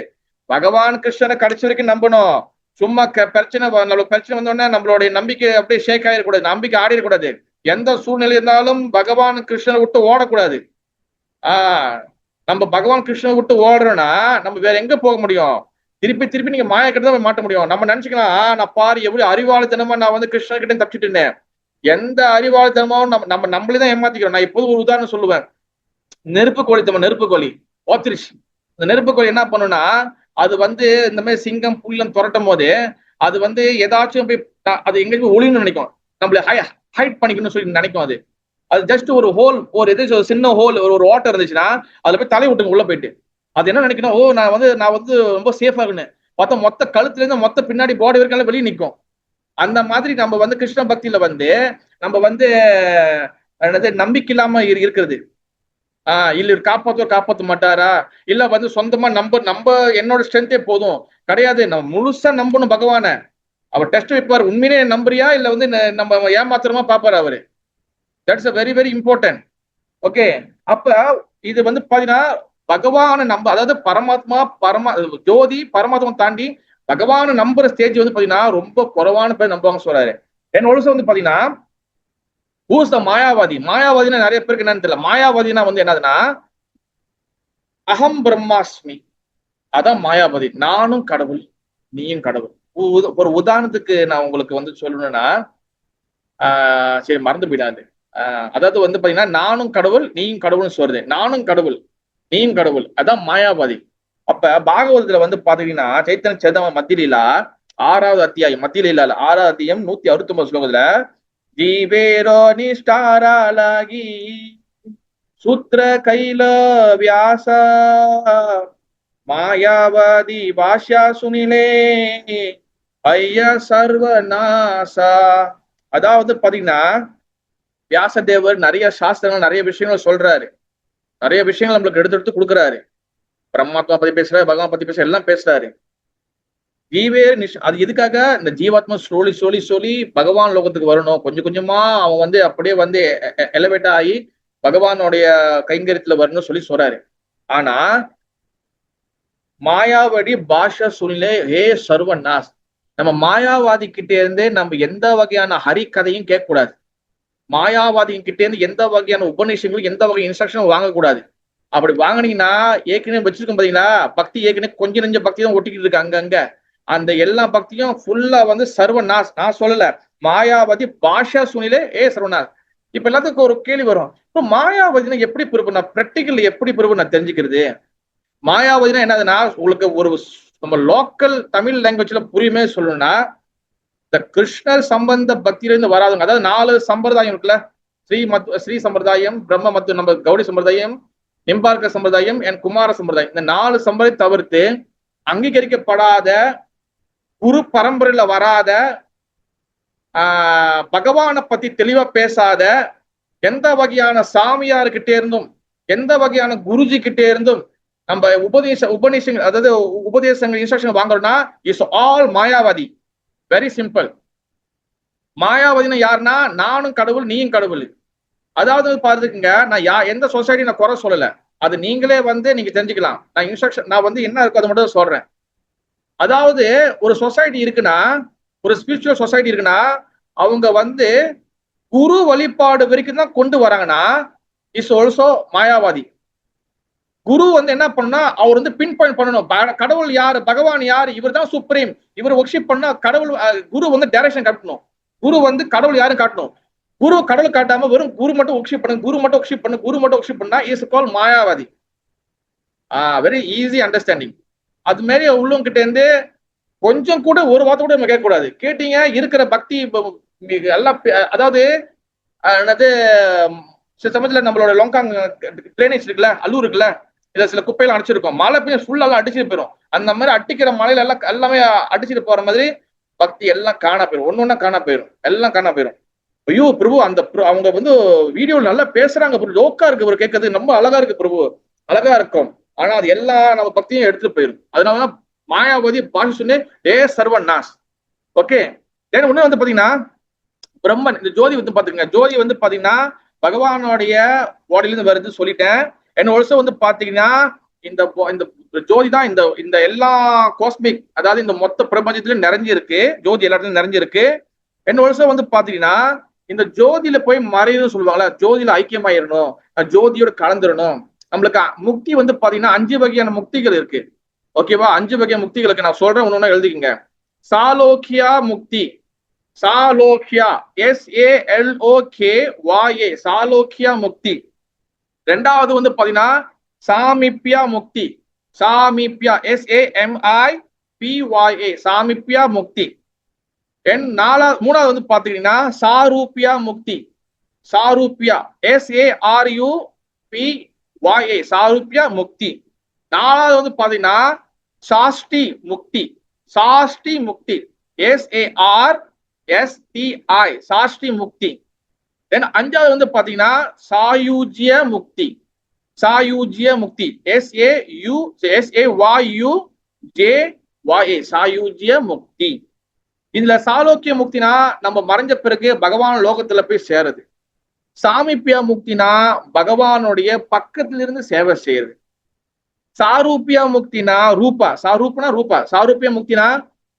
பகவான் கிருஷ்ணரை கடைசி வரைக்கும் நம்பணும். சும்மா பிரச்சனை நம்மளுக்கு பிரச்சனை வந்தோடனே நம்மளுடைய நம்பிக்கை அப்படியே ஷேக் ஆயிடக்கூடாது, நம்பிக்கை ஆடிடக்கூடாது. எந்த சூழ்நிலை இருந்தாலும் பகவான் கிருஷ்ணரை விட்டு ஓடக்கூடாது. நம்ம பகவான் கிருஷ்ணரை விட்டு ஓடுறோம்னா நம்ம வேற எங்க போக முடியும்? திருப்பி திருப்பி நீங்க மாயா கிட்ட தான் மாட்ட முடியும். நம்ம நினைச்சுக்கலாம், நான் பாரு எவ்வளவு அறிவாளித்தனமா நான் வந்து கிருஷ்ணர் கிட்ட தப்பிச்சுட்டு இருந்தேன். எந்த அறிவாளித்தனமாவும் நம்ம நம்மளே தான் ஏமாத்திக்கிறோம். நான் இப்போது ஒரு உதாரணம் சொல்லுவேன். நெருப்பு கோழி ஓத்திருச்சு. இந்த நெருப்பு கோழி என்ன பண்ணுன்னா, அது வந்து இந்த மாதிரி சிங்கம் புள்ளன் துரட்டும் போது அது வந்து ஏதாச்சும் போய் அது எங்கேயுமே ஒளின்னு நினைக்கும், நம்மள ஹைட் பண்ணிக்கணும்னு சொல்லி நினைக்கும். அது ஜஸ்ட் ஒரு ஹோல், ஒரு சின்ன ஹோல், ஒரு வாட்டர் இருந்துச்சுன்னா அதுல போய் தலை விட்டுங்க உள்ள போயிட்டு. அது என்ன நினைக்கணும், ஓ நான் வந்து ரொம்ப சேஃபா இருக்குன்னு பார்த்தா மொத்த கழுத்துல இருந்து மொத்த பின்னாடி பாடி வரைக்கும் வெளியே நிற்கும். அந்த மாதிரி நம்ம வந்து கிருஷ்ண பக்தியில வந்து நம்ம வந்து நம்பிக்கை இல்லாம இருக்கிறது. இல்ல காப்பாத்த மாட்டாரா, இல்ல வந்து சொந்தமா நம்ம என்னோட ஸ்ட்ரென்த்தே போதும் கிடையாது, நம்ம முழுசா நம்பணும் பகவான. அவர் டெஸ்ட் வைப்பார், உண்மையிலே நம்புறியா இல்ல வந்து நம்ம ஏமாத்திரமா பாப்பாரு அவரு. That's very very important. Okay, அப்ப இது வந்து பாத்தீங்கன்னா பகவான அதாவது ஜோதி பரமாத்மா தாண்டி பகவான நம்புற ஸ்டேஜ் வந்து பாத்தீங்கன்னா ரொம்ப குறைவான பேர் நம்புவாங்க சொல்றாரு. என்ன ஒழுசம் வந்து பாத்தீங்கன்னா ஹூஸ் த மாயாவாதி. மாயாவாதினா நிறைய பேருக்கு என்னன்னு தெரியல. மாயாவாதினா வந்து என்னதுன்னா அகம் பிரம்மாஸ்மி, அதான் மாயாவாதி. நானும் கடவுள் நீயும் கடவுள். ஒரு உதாரணத்துக்கு நான் உங்களுக்கு வந்து சொல்லணும்னா சரி மறந்து போயிடாது. அதாவது வந்து பாத்தீங்கன்னா நானும் கடவுள் நீயும் கடவுள்னு சொல்றது, நானும் கடவுள் நீயும் கடவுள், அதான் மாயாவாதி. அப்ப பாகவதத்துல வந்து பாத்தீங்கன்னா சைத்தன்ய சேதன மத்தியிலா 6வது அத்தியாயம், மத்தியில 6வது அத்தியாயம் 169 ஸ்லோகத்துல ஜீவேரோ நிஷ்டாராலாகி சூத்ர கைல வியாச மாயாவாதி பாஷ்யா சுனிலே ஐயா சர்வநாசா. அதாவது பாத்தீங்கன்னா வியாசதேவர் நிறைய சாஸ்திரங்கள் நிறைய விஷயங்கள் சொல்றாரு, நிறைய விஷயங்கள் நம்மளுக்கு எடுத்து கொடுக்குறாரு. பிரம்மாத்மா பத்தி பேசுறாரு, பகவான் பத்தி பேசுறாரு, எல்லாம் பேசுறாரு. அது எதுக்காக? இந்த ஜீவாத்மா சொல்லி பகவான் லோகத்துக்கு வரணும். கொஞ்சம் கொஞ்சமா அவன் வந்து அப்படியே வந்து எலவேட் ஆகி பகவானுடைய கைங்கரியத்துல வரணும்னு சொல்றாரு. ஆனா மாயாவடி பாஷா சூழ்நிலை ஹே சர்வநாஸ். நம்ம மாயாவாதி கிட்டே இருந்தே நம்ம எந்த வகையான ஹரி கதையும் கேட்க கூடாது. மாயாவாதி கிட்டே இருந்து எந்த வகையான உபநிஷங்களும் எந்த வகை இன்ஸ்ட்ரக்ஷனும் வாங்கக்கூடாது. அப்படி வாங்கினீங்கன்னா ஏற்கனவே வச்சிருக்கோம் பாத்தீங்களா, பக்தி ஏற்கனவே கொஞ்சம் நெஞ்ச பக்தி தான் ஒட்டிக்கிட்டு இருக்கு அங்கங்க. அந்த எல்லா பக்தியும் ஃபுல்லா வந்து சர்வநாஸ். நான் சொல்லல, மாயாவதி பாஷா சூழ்நிலை ஏ சர்வநாஸ். இப்ப எல்லாத்துக்கும் ஒரு கேள்வி வரும், இப்போ மாயாவதினா எப்படி ப்ரூவ் பண்ண, பிராக்டிக்கல் எப்படி ப்ரூவ் நான் தெரிஞ்சுக்கிறது? மாயாவதினா என்னதுன்னா, உங்களுக்கு ஒரு நம்ம லோக்கல் தமிழ் லாங்குவேஜ்ல புரியுமே சொல்லணும்னா, இந்த கிருஷ்ணர் சம்பந்த பக்தியிலிருந்து வராதுங்க. அதாவது 4 சம்பிரதாயம் இருக்குல்ல, ஸ்ரீ சம்பிரதாயம், பிரம்ம மற்றும் நம்ம கௌடி சம்பிரதாயம், நிம்பார்க்க சம்பிரதாயம் அண்ட் குமார சம்பிரதாயம். இந்த 4 சம்பிரதாயம் தவிர்த்து அங்கீகரிக்கப்படாத குரு பரம்பரையில வராத பகவானை பத்தி தெளிவா பேசாத எந்த வகையான சாமியார்கிட்டே இருந்தும் எந்த வகையான குருஜி கிட்டே இருந்தும் நம்ம உபநிஷங்கள் அதாவது உபதேசங்கள் இன்ஸ்ட்ரக்ஷன் வாங்குறோம்னா it's all mayavadi. Very simple. மாயாவதினா யாருன்னா, நானும் கடவுள் நீயும் கடவுள். அதாவது பாத்துக்குங்க, நான் எந்த சொசைட்டி நான் குறை சொல்லல, அது நீங்களே வந்து நீங்க தெரிஞ்சுக்கலாம். நான் இன்ஸ்ட்ரக்ஷன் நான் வந்து என்ன இருக்கு அது மட்டும் சொல்றேன். அதாவது ஒரு சொசைட்டி இருக்குன்னா, ஒரு ஸ்பிரிச்சுவல் சொசைட்டி இருக்குன்னா, அவங்க வந்து குரு வழிபாடு வரைக்கும் தான் கொண்டு வராங்கன்னா இஸ் ஆல்சோ மாயாவாதி. குரு வந்து என்ன பண்ணா, அவர் வந்து பின் பாயிண்ட் பண்ணணும். கடவுள் யாரு, பகவான் யாரு, இவர் தான் சுப்ரீம், இவர் ஒர்ஷிப் பண்ணா கடவுள். குரு வந்து டைரக்ஷன் காட்டணும். குரு வந்து கடவுள் யாரும் காட்டணும். குரு கடவுள் காட்டாம வெறும் குரு மட்டும் ஒர்ஷிப் பண்ணு, குரு மட்டும் ஒர்ஷிப் பண்ணு, குரு மட்டும் ஒர்ஷிப் பண்ணா is call mayavadi. Very easy understanding. அது மாதிரி உள்ளவங்கிட்ட இருந்து கொஞ்சம் கூட ஒரு வார்த்தை கூட நம்ம கேட்கக்கூடாது. கேட்டீங்க இருக்கிற பக்தி எல்லாம். அதாவது என்னது, சில சமயத்துல நம்மளோட லோங்காங் ட்ரைனேஜ் இருக்குல்ல, அல்லூர் இருக்குல்ல, இதுல சில குப்பையெல்லாம் அடிச்சிருக்கோம். மழை பெய்யும் ஃபுல்லாலாம் அடிச்சுட்டு போயிடும். அந்த மாதிரி அடிக்கிற மழையில எல்லாம் எல்லாமே அடிச்சுட்டு போற மாதிரி பக்தி எல்லாம் காணா போயிடும். ஒன்னொன்னா காணா போயிடும், எல்லாம் காணா போயிடும். ஐயோ பிரபு, அந்த அவங்க வந்து வீடியோல நல்லா பேசுறாங்க, ஜோக்கா இருக்கு, ஒரு கேட்கறது ரொம்ப அழகா இருக்கு பிரபு, அழகா இருக்கும். ஆனா அது எல்லா நம்ம பக்தியும் எடுத்துட்டு போயிடும். அதனாலதான் மாயாவதி பாஷை சொன்னே ஏ சர்வநாஸ். ஓகே. ஒண்ணு வந்து பாத்தீங்கன்னா பிரம்மன், இந்த ஜோதி வந்து பாத்துக்கங்க, ஜோதி வந்து பாத்தீங்கன்னா பகவானுடைய பாடியில இருந்து வருதுன்னு சொல்லிட்டேன். அண்ட் ஆல்சோ வந்து பாத்தீங்கன்னா இந்த ஜோதி தான் இந்த எல்லா காஸ்மிக், அதாவது இந்த மொத்த பிரபஞ்சத்திலும் நிறைஞ்சிருக்கு. ஜோதி எல்லாத்துலயும் நிறைஞ்சிருக்கு. அண்ட் ஆல்சோ வந்து பாத்தீங்கன்னா இந்த ஜோதியில போய் மறையுதுன்னு சொல்லுவாங்கல்ல, ஜோதியில ஐக்கியமாயிரணும், ஜோதியோட கலந்துடணும். நம்மளுக்கு முக்தி வந்து பாத்தீங்கன்னா 5 வகையான முக்திகள் இருக்கு. ஓகேவா? 5 வகையான முக்திகளுக்கு நான் சொல்றேன், ஒன்னொன்னா எழுதிக்கங்க. சாலோக்கியா முக்தி, சாலோக்கியா, SALOKYA, சாலோக்கியா முக்தி. ரெண்டாவது வந்து பாத்தீங்கன்னா சாமிப்யா முக்தி, சாமிப்யா, SAMIPYA, சாமிப்யா முக்தி. மூணாவது வந்து பாத்தீங்கன்னா சாரூப்யா முக்தி, சாரூப்யா, SARUPYA, சாரூப்யா முக்தி. நாலாவது வந்து பாத்தீங்கன்னா சாஷ்டி முக்தி, சாஷ்டி முக்தி, SARSTI, சாஷ்டி முக்தி. தென் அஞ்சாவது வந்து பாத்தீங்கன்னா சாயுஜ்ய முக்தி, சாயுஜ்ய முக்தி, SAYUJYA, சாயுஜ்ய முக்தி. இதுல சாலோக்கிய முக்தினா நம்ம மறைஞ்ச பிறகு பகவான் லோகத்துல போய் சேருது. சாமிப்பியா முக்தினா பகவானுடைய பக்கத்துல இருந்து சேவை செய்யறது. சாரூப்பியா முக்தினா ரூபா, சாரூப்னா ரூபா, சாரூப்பியா முக்தினா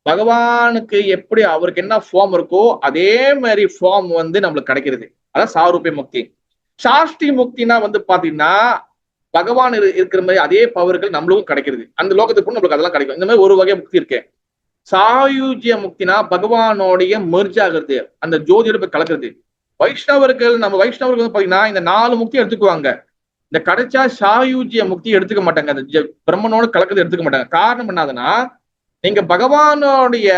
பகவானுக்கு எப்படி அவருக்கு என்ன ஃபார்ம் இருக்கோ அதே மாதிரி ஃபார்ம் வந்து நம்மளுக்கு கிடைக்கிறது. அதான் சாரூப்பிய முக்தி. சாஷ்டி முக்தினா வந்து பாத்தீங்கன்னா பகவான் இருக்கிற மாதிரி அதே பவர்கள் நம்மளுக்கும் கிடைக்கிறது. அந்த லோகத்துக்கு நம்மளுக்கு அதெல்லாம் கிடைக்கும். இந்த மாதிரி ஒரு வகை முக்தி இருக்கு. சாயுஜ்ய முக்தினா பகவானோடைய மெர்ஜ் ஆகிறது, அந்த ஜோதியோட போய் கலக்கிறது. வைஷ்ணவர்கள், நம்ம வைஷ்ணவர்கள் வந்து பாத்தீங்கன்னா இந்த 4 முக்தி எடுத்துக்குவாங்க. இந்த கிடைச்சா சாயுஜ்ய முக்தி எடுத்துக்க மாட்டாங்க, அந்த பிரம்மனோட கலக்கிறது எடுத்துக்க மாட்டாங்க. காரணம் என்னதுன்னா, நீங்க பகவானோடைய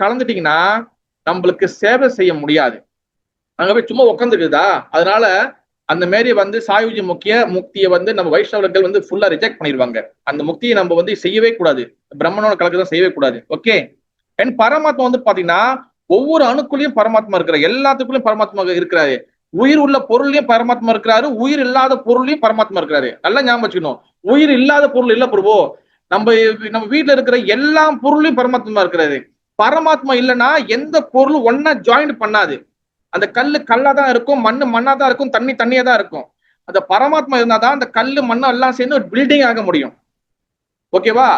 கலந்துட்டீங்கன்னா நம்மளுக்கு சேவை செய்ய முடியாது, அங்க போய் சும்மா உட்காந்துருக்குதா. அதனால அந்த மாரி வந்து சாயுஜ்ய முக்தியை வந்து நம்ம வைஷ்ணவர்கள் வந்து ஃபுல்லா ரிஜெக்ட் பண்ணிடுவாங்க. அந்த முக்தியை நம்ம வந்து செய்யவே கூடாது, பிரம்மனோட கலக்கு தான் செய்யவே கூடாது. ஓகே. அண்ட் பரமாத்மா வந்து பாத்தீங்கன்னா ஒவ்வொரு அணுக்குள்ளேயும் பரமாத்மா இருக்கிறார், எல்லாத்துக்குள்ளயும் பரமாத்மா இருக்கிறாரு. உயிர் உள்ள பொருளையும் பரமாத்மா இருக்கிறாரு, உயிர் இல்லாத பொருளையும் பரமாத்மா இருக்கிறாரு. நல்லா ஞாபகம் வச்சுக்கணும். உயிர் இல்லாத பொருள் இல்ல பிரபு, நம்ம நம்ம வீட்டுல இருக்கிற எல்லா பொருளையும் பரமாத்மா இருக்கிறாரு. பரமாத்மா இல்லைன்னா எந்த பொருளும் ஒன்னா ஜாயின் பண்ணாது. அந்த கல்லு கல்லா தான் இருக்கும், மண்ணு மண்ணா தான் இருக்கும், தண்ணி தண்ணியா தான் இருக்கும். அந்த பரமாத்மா இருந்தாதான் அந்த கல்லு மண்ணு எல்லாம் சேர்ந்து ஒரு பில்டிங் ஆக முடியும். ஓகேவா?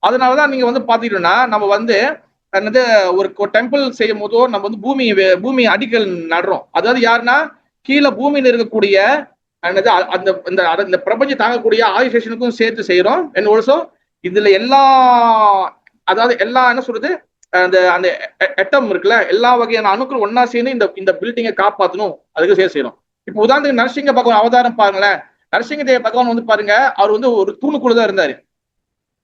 அதனாலதான் நீங்க வந்து பாத்தீங்கன்னா நம்ம வந்து என்னது ஒரு டெம்பிள் செய்யும் போதோ நம்ம வந்து பூமி அடிக்கல் நடுறோம். அதாவது யாருன்னா கீழே பூமியில இருக்கக்கூடிய என்னது அந்த பிரபஞ்சம் தாங்கக்கூடிய ஆதிசேஷனுக்கும் சேர்த்து செய்யறோம். என்ன வருஷம் இதுல எல்லா அதாவது எல்லா என்ன சொல்றது அந்த அந்த எட்டம் இருக்குல்ல, எல்லா வகையான அணுக்கள் ஒன்னா சேர்ந்து இந்த பில்டிங்கை காப்பாற்றணும், அதுக்கு சேர்த்து செய்யறோம். இப்போ உதாரணத்துக்கு நரசிங்க பகவான் அவதாரம் பாருங்களேன். நரசிங்க தேவ பகவான் வந்து பாருங்க, அவர் வந்து ஒரு தூணுக்குள்ளதான் இருந்தாரு.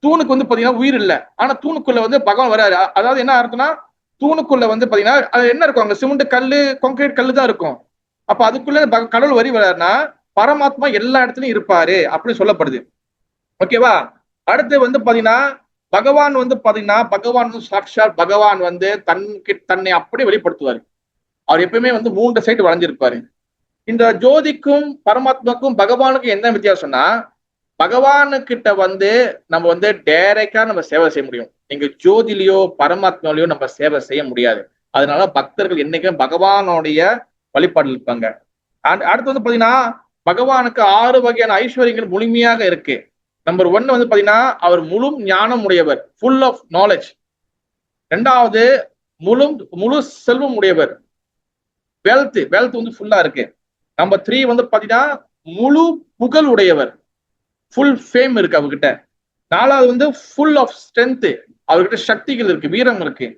தூணுக்கு வந்து பாத்தீங்கன்னா உயிர் இல்லை, ஆனா தூணுக்குள்ள வந்து பகவான் வராரு. அதாவது என்ன அர்த்தம்னா தூணுக்குள்ள வந்து பாத்தீங்கன்னா அது என்ன இருக்கும், அங்க சிமெண்ட் கல்லு கான்கிரீட் கல்லு தான் இருக்கும். அப்ப அதுக்குள்ள கடவுள் வரி வராருன்னா பரமாத்மா எல்லா இடத்துலயும் இருப்பாரு அப்படின்னு சொல்லப்படுது. ஓகேவா? அடுத்து வந்து பாத்தீங்கன்னா பகவான் வந்து பாத்தீங்கன்னா பகவான் சாட்சாத் பகவான் வந்து தன்னை அப்படியே வெளிப்படுத்துவாரு. அவர் எப்பயுமே வந்து 3 சைடு வளைஞ்சிருப்பாரு. இந்த ஜோதிக்கும் பரமாத்மாக்கும் பகவானுக்கும் என்ன வித்தியாசம்னா, பகவானுக்கிட்ட வந்து நம்ம வந்து டைரக்டா நம்ம சேவை செய்ய முடியும். எங்க ஜோதிலையோ பரமாத்மாலையோ நம்ம சேவை செய்ய முடியாது. அதனால பக்தர்கள் என்னைக்கும் பகவானுடைய வழிபாடு இருப்பாங்க. அடுத்து வந்து பாத்தீங்கன்னா பகவானுக்கு 6 வகையான ஐஸ்வர்யங்கள் முழுமையாக இருக்கு. நம்பர் 1 வந்து பாத்தீங்கன்னா அவர் முழு ஞானம் உடையவர், ஃபுல் ஆஃப் நாலேஜ். 2வது முழு செல்வம் உடையவர், வெல்த் வந்து ஃபுல்லா இருக்கு. நம்பர் 3 வந்து பாத்தீங்கன்னா முழு புகழ் உடையவர், ஃபுல் ஃபேம் இருக்கு அவர்கிட்ட. 4வது வந்து ஃபுல் ஆஃப் ஸ்ட்ரென்த், அவர்கிட்ட சக்திகள் இருக்கு, வீரம் இருக்கு.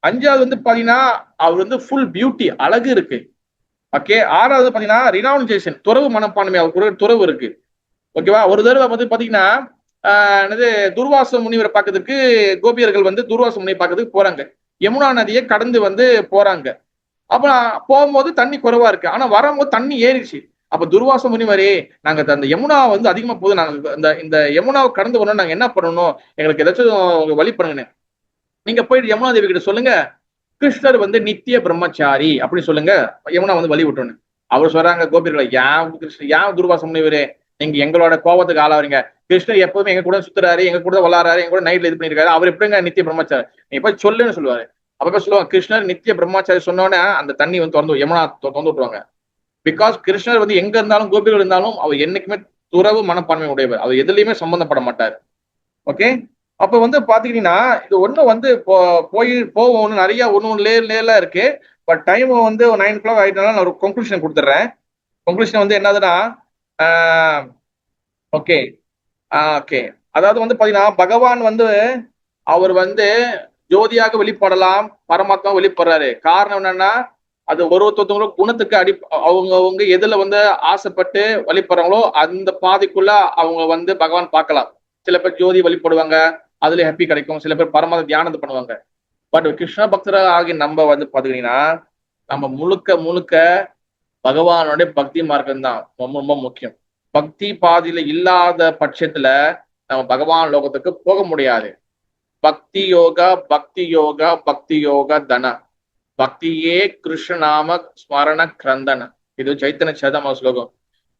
5வது வந்து பாத்தீங்கன்னா அவர் வந்து ஃபுல் பியூட்டி, அழகு இருக்கு. ஓகே. 6வது பாத்தீங்கன்னா ரினவுன்சேஷன், துறவு மனப்பான்மை, அவருக்கு துறவு இருக்கு. ஓகேவா? ஒரு தடவை வந்து பாத்தீங்கன்னா என்னது துர்வாச முனிவரை பார்க்கறதுக்கு கோபியர்கள் வந்து துர்வாச முனிவை பார்க்கறதுக்கு போறாங்க. யமுனா நதியை கடந்து வந்து போறாங்க. அப்ப போகும்போது தண்ணி குறைவா இருக்கு, ஆனா வரும்போது தண்ணி ஏறிடுச்சு. அப்ப துர்வாச முனிவரே, நாங்க அந்த யமுனா வந்து அதிகமா போகுது, நாங்க இந்த யமுனாவை கடந்து வரணும், நாங்க என்ன பண்ணணும், எங்களுக்கு ஏதாச்சும் வழி பண்ணுங்கன்னு. நீங்க போயிட்டு யமுனா தேவி கிட்ட சொல்லுங்க, கிருஷ்ணர் வந்து நித்திய பிரம்மச்சாரி அப்படின்னு சொல்லுங்க, யமுனா வந்து வழி விட்டோன்னு. அவர் சொல்றாங்க கோபியர்களை, ஏன் துர்வாச முனிவரே நீங்க எங்களோட கோபத்துக்கு ஆளாவீங்க? கிருஷ்ணர் எப்பவுமே எங்க கூட சுத்துறாரு, எங்க கூட விளாடுறாரு, எங்க கூட நைட்ல இது பண்ணிருக்காரு, அவர் எப்படிங்க நித்திய பிரம்மச்சாரி? நீங்க போய் சொல்லுன்னு சொல்லுவாரு. அப்ப சொல்லுவாங்க கிருஷ்ணர் நித்திய பிரம்மச்சாரி சொன்னோன்னே அந்த தண்ணி வந்து திறந்து யமுனா திறந்து விட்டுருவாங்க. பிகாஸ் கிருஷ்ணர் வந்து எங்க இருந்தாலும் கோபிகள் இருந்தாலும் அவர் என்னைக்குமே துறவு மனப்பான்மை உடையவர், அவர் எதுலையுமே சம்பந்தப்பட மாட்டார். ஓகே. அப்ப வந்து பாத்தீங்கன்னா இது ஒண்ணு வந்து போவோம் நிறைய ஒன்னு லேயர்லாம் இருக்கு. பட் டைம் வந்து 9 o'clock ஆயிட்டனால நான் ஒரு கன்க்ளூஷன் கொடுத்துட்றேன். கன்க்ளூஷன் வந்து என்னதுன்னா ஓகே ஓகே அதாவது வந்து பாத்தீங்கன்னா பகவான் வந்து அவர் வந்து ஜோதியாக வெளிப்படலாம், பரமாத்மா வெளிப்படுறாரு. காரணம் என்னன்னா அது ஒருத்தவங்களோட குணத்துக்கு அவங்க எதுல வந்து ஆசைப்பட்டு வழிபடுறாங்களோ அந்த பாதைக்குள்ள அவங்க வந்து பகவான் பார்க்கலாம். சில பேர் ஜோதி வழிபடுவாங்க, அதுல ஹாப்பி கிடைக்கும். சில பேர் பரமாத்மா தியானத்தை பண்ணுவாங்க. பட் கிருஷ்ண பக்தர் ஆகி நம்ம வந்து பாத்தீங்கன்னா நம்ம முழுக்க பகவானுடைய பக்தி மார்க்கம் தான் ரொம்ப ரொம்ப முக்கியம். பக்தி பாதியில இல்லாத பட்சத்துல நம்ம பகவான் லோகத்துக்கு போக முடியாது. பக்தி யோகா தன பக்தியே கிருஷ்ணநாம ஸ்மரண கிரந்தன, இது சைத்தன்ய சேதம ஸ்லோகம்.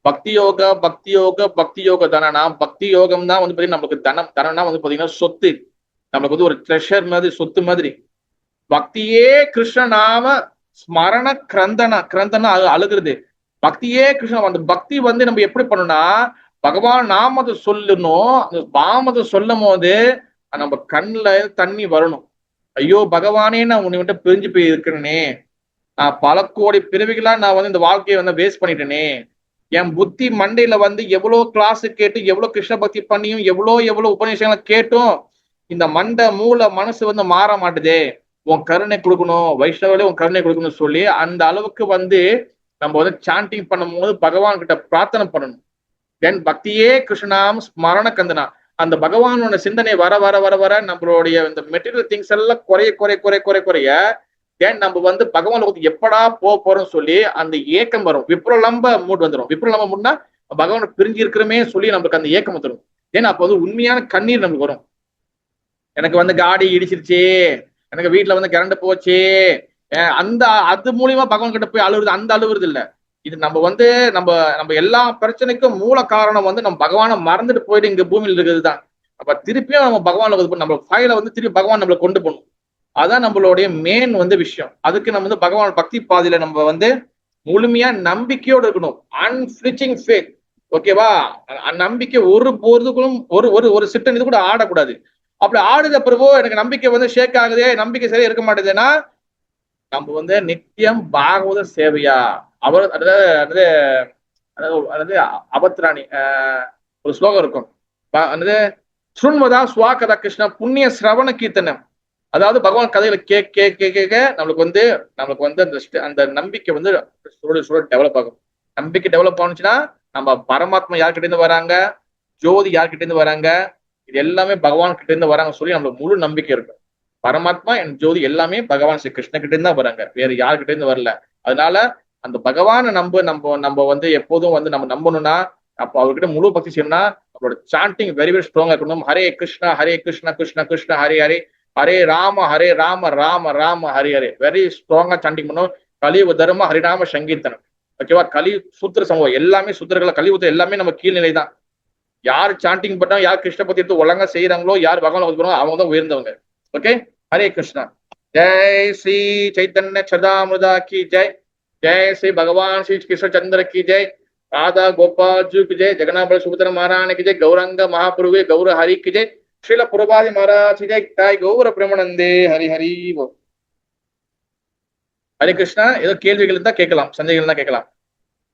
பக்தி யோக தனனா, பக்தி யோகம் தான் வந்து பாத்தீங்கன்னா நம்மளுக்கு தனம்னா வந்து பாத்தீங்கன்னா சொத்து, நம்மளுக்கு வந்து ஒரு ட்ரெஷர் மாதிரி, சொத்து மாதிரி. பக்தியே கிருஷ்ணநாம ஸ்மரண கிரந்தனா அழுகிறது. பக்தியே கிருஷ்ணன். அந்த பக்தி வந்து நம்ம எப்படி பண்ணணும்னா பகவான் நாமத்தை சொல்லணும். அந்த நாமத்தை சொல்லும் போது நம்ம கண்ணுல தண்ணி வரணும். ஐயோ பகவானே, நான் உன்னை விட்டு பிரிஞ்சு போய் இருக்கிறேனே, நான் பல கோடி பிறவிகளா நான் வந்து இந்த வாழ்க்கையை வந்து வேஸ்ட் பண்ணிட்டேனே, என் புத்தி மண்டையில வந்து எவ்வளவு கிளாஸ் கேட்டு எவ்வளவு கிருஷ்ண பக்தி பண்ணியும் எவ்வளவு உபநிஷங்களை கேட்டும் இந்த மண்டை மூளை மனசு வந்து மாற மாட்டுதே, உன் கருணை கொடுக்கணும், வைஷ்ணவர்களே உன் கருணை கொடுக்கணும்னு சொல்லி அந்த அளவுக்கு வந்து நம்ம வந்து சாண்டிங் பண்ணும் போது பகவான் கிட்ட பிரார்த்தனை பண்ணணும். தென் பக்தியே கிருஷ்ணாம் ஸ்மரண கந்தனா, அந்த பகவானோட சிந்தனை வர வர வர வர நம்மளுடைய இந்த மெட்டீரியல் திங்ஸ் எல்லாம் குறைய தென் நம்ம வந்து பகவான் லோகத்துக்கு எப்படா போறோம்னு சொல்லி அந்த ஏக்கம் வரும். விப்ரலம்ப மூட் வந்துடும். விப்ரலம்ப மூட்னா பகவானை பிரிஞ்சு இருக்கிறமே சொல்லி நம்மளுக்கு அந்த ஏக்கம் வந்துடும். ஏன்னா அப்போ வந்து உண்மையான கண்ணீர் நமக்கு வரும். எனக்கு வந்து காடி இடிச்சிருச்சு, எனக்கு வீட்டுல வந்து கரண்ட் போச்சு, அந்த அது மூலியமா பகவான் கிட்ட போய் அழுவுறது, அந்த அழுவுறது இல்ல. இது நம்ம வந்து நம்ம நம்ம எல்லா பிரச்சனைக்கும் மூல காரணம் வந்து நம்ம பகவானை மறந்துட்டு போயிட்டு இங்க பூமியில் இருக்கிறது தான். அப்ப திருப்பியும் நம்ம பகவான் நம்ம ஃபைல வந்து திருப்பி பகவான் நம்மளை கொண்டு போகணும். அதான் நம்மளுடைய மெயின் வந்து விஷயம். அதுக்கு நம்ம வந்து பகவான் பக்தி பாதையில நம்ம வந்து முழுமையா நம்பிக்கையோடு இருக்கணும். அன்ஃபிளிச்சிங் ஃபேத். ஓகேவா? நம்பிக்கை ஒரு பொருதுக்கும் ஒரு ஒரு ஒரு சிட்டன் இது கூட ஆடக்கூடாது. அப்படி ஆடுத பிறகு எனக்கு நம்பிக்கை வந்து ஷேக் ஆகுதே, நம்பிக்கை சரியா இருக்க மாட்டேதுன்னா நம்ம வந்து நித்தியம் பாகவத சேவையா அவர் அதாவது அபத்ராணி ஒரு ஸ்லோகம் இருக்கும். சுண்மதா சுவாகதா கிருஷ்ணா புண்ணிய சிரவண கீர்த்தனம். அதாவது பகவான் கதைகளை கேட்க நம்மளுக்கு வந்து அந்த நம்பிக்கை வந்து டெவலப் ஆகும். நம்பிக்கை டெவலப் ஆனிச்சுன்னா நம்ம பரமாத்மா யார்கிட்ட இருந்து வராங்க, ஜோதி யார்கிட்ட இருந்து வராங்க, இது எல்லாமே பகவான் கிட்ட இருந்து வராங்க சொல்லி நம்மளுக்கு முழு நம்பிக்கை இருக்கும். பரமாத்மா என் ஜோதி எல்லாமே பகவான் ஸ்ரீ கிருஷ்ண கிட்ட இருந்து தான் வராங்க, வேற யார்கிட்ட இருந்து வரல. அதனால அந்த பகவானை நம்ம வந்து எப்போதும் வந்து நம்ம நம்பணும்னா அப்போ அவர்கிட்ட முழு பக்தி செய்யணும்னா நம்மளோட சாண்டிங் வெரி வெரி ஸ்ட்ராங்கா இருக்கணும். ஹரே கிருஷ்ணா கிருஷ்ண கிருஷ்ண ஹரே ஹரே, ஹரே ராம ராம ராம ஹரி ஹரே. வெரி ஸ்ட்ராங்கா சாண்டிங் பண்ணும். கலியுக தர்ம ஹரிநாம சங்கீர்த்தனம். ஓகேவா? கலி சூத்திர சமூகம் எல்லாமே சூத்திரங்களை கலியுகத்தை எல்லாமே நம்ம கீழ்நிலை தான். யார் சாண்டிங் பண்ணா, யார் கிருஷ்ண பத்தி எடுத்து ஒழுங்கா செய்யறாங்களோ, யார் பகவான் அவங்க தான் உயர்ந்தவங்க. ஓகே, ஹரே கிருஷ்ணா. ஜெய் ஸ்ரீ சைத்தன்ய சதாமிருதா கி ஜெய். ஜெய் ஸ்ரீ பகவான் ஸ்ரீ கிருஷ்ண சந்திர கி ஜெய். ராதா கோபால் ஜூ கி ஜெய். ஜெகநாபல சுபத்திர மகாராணி கி ஜெய். கௌரங்க மகாபிரபு கௌர ஹரி கி ஜெய். ஸ்ரீல புரபாதி மகாராஜ் கி ஜெய். தாய் கௌர பிரேமநந்தே. ஹரி ஹரி. ஹரே கிருஷ்ணா. ஏதோ கேள்விகள் இருந்தா கேட்கலாம், சந்தேகங்கள் தான் கேட்கலாம்.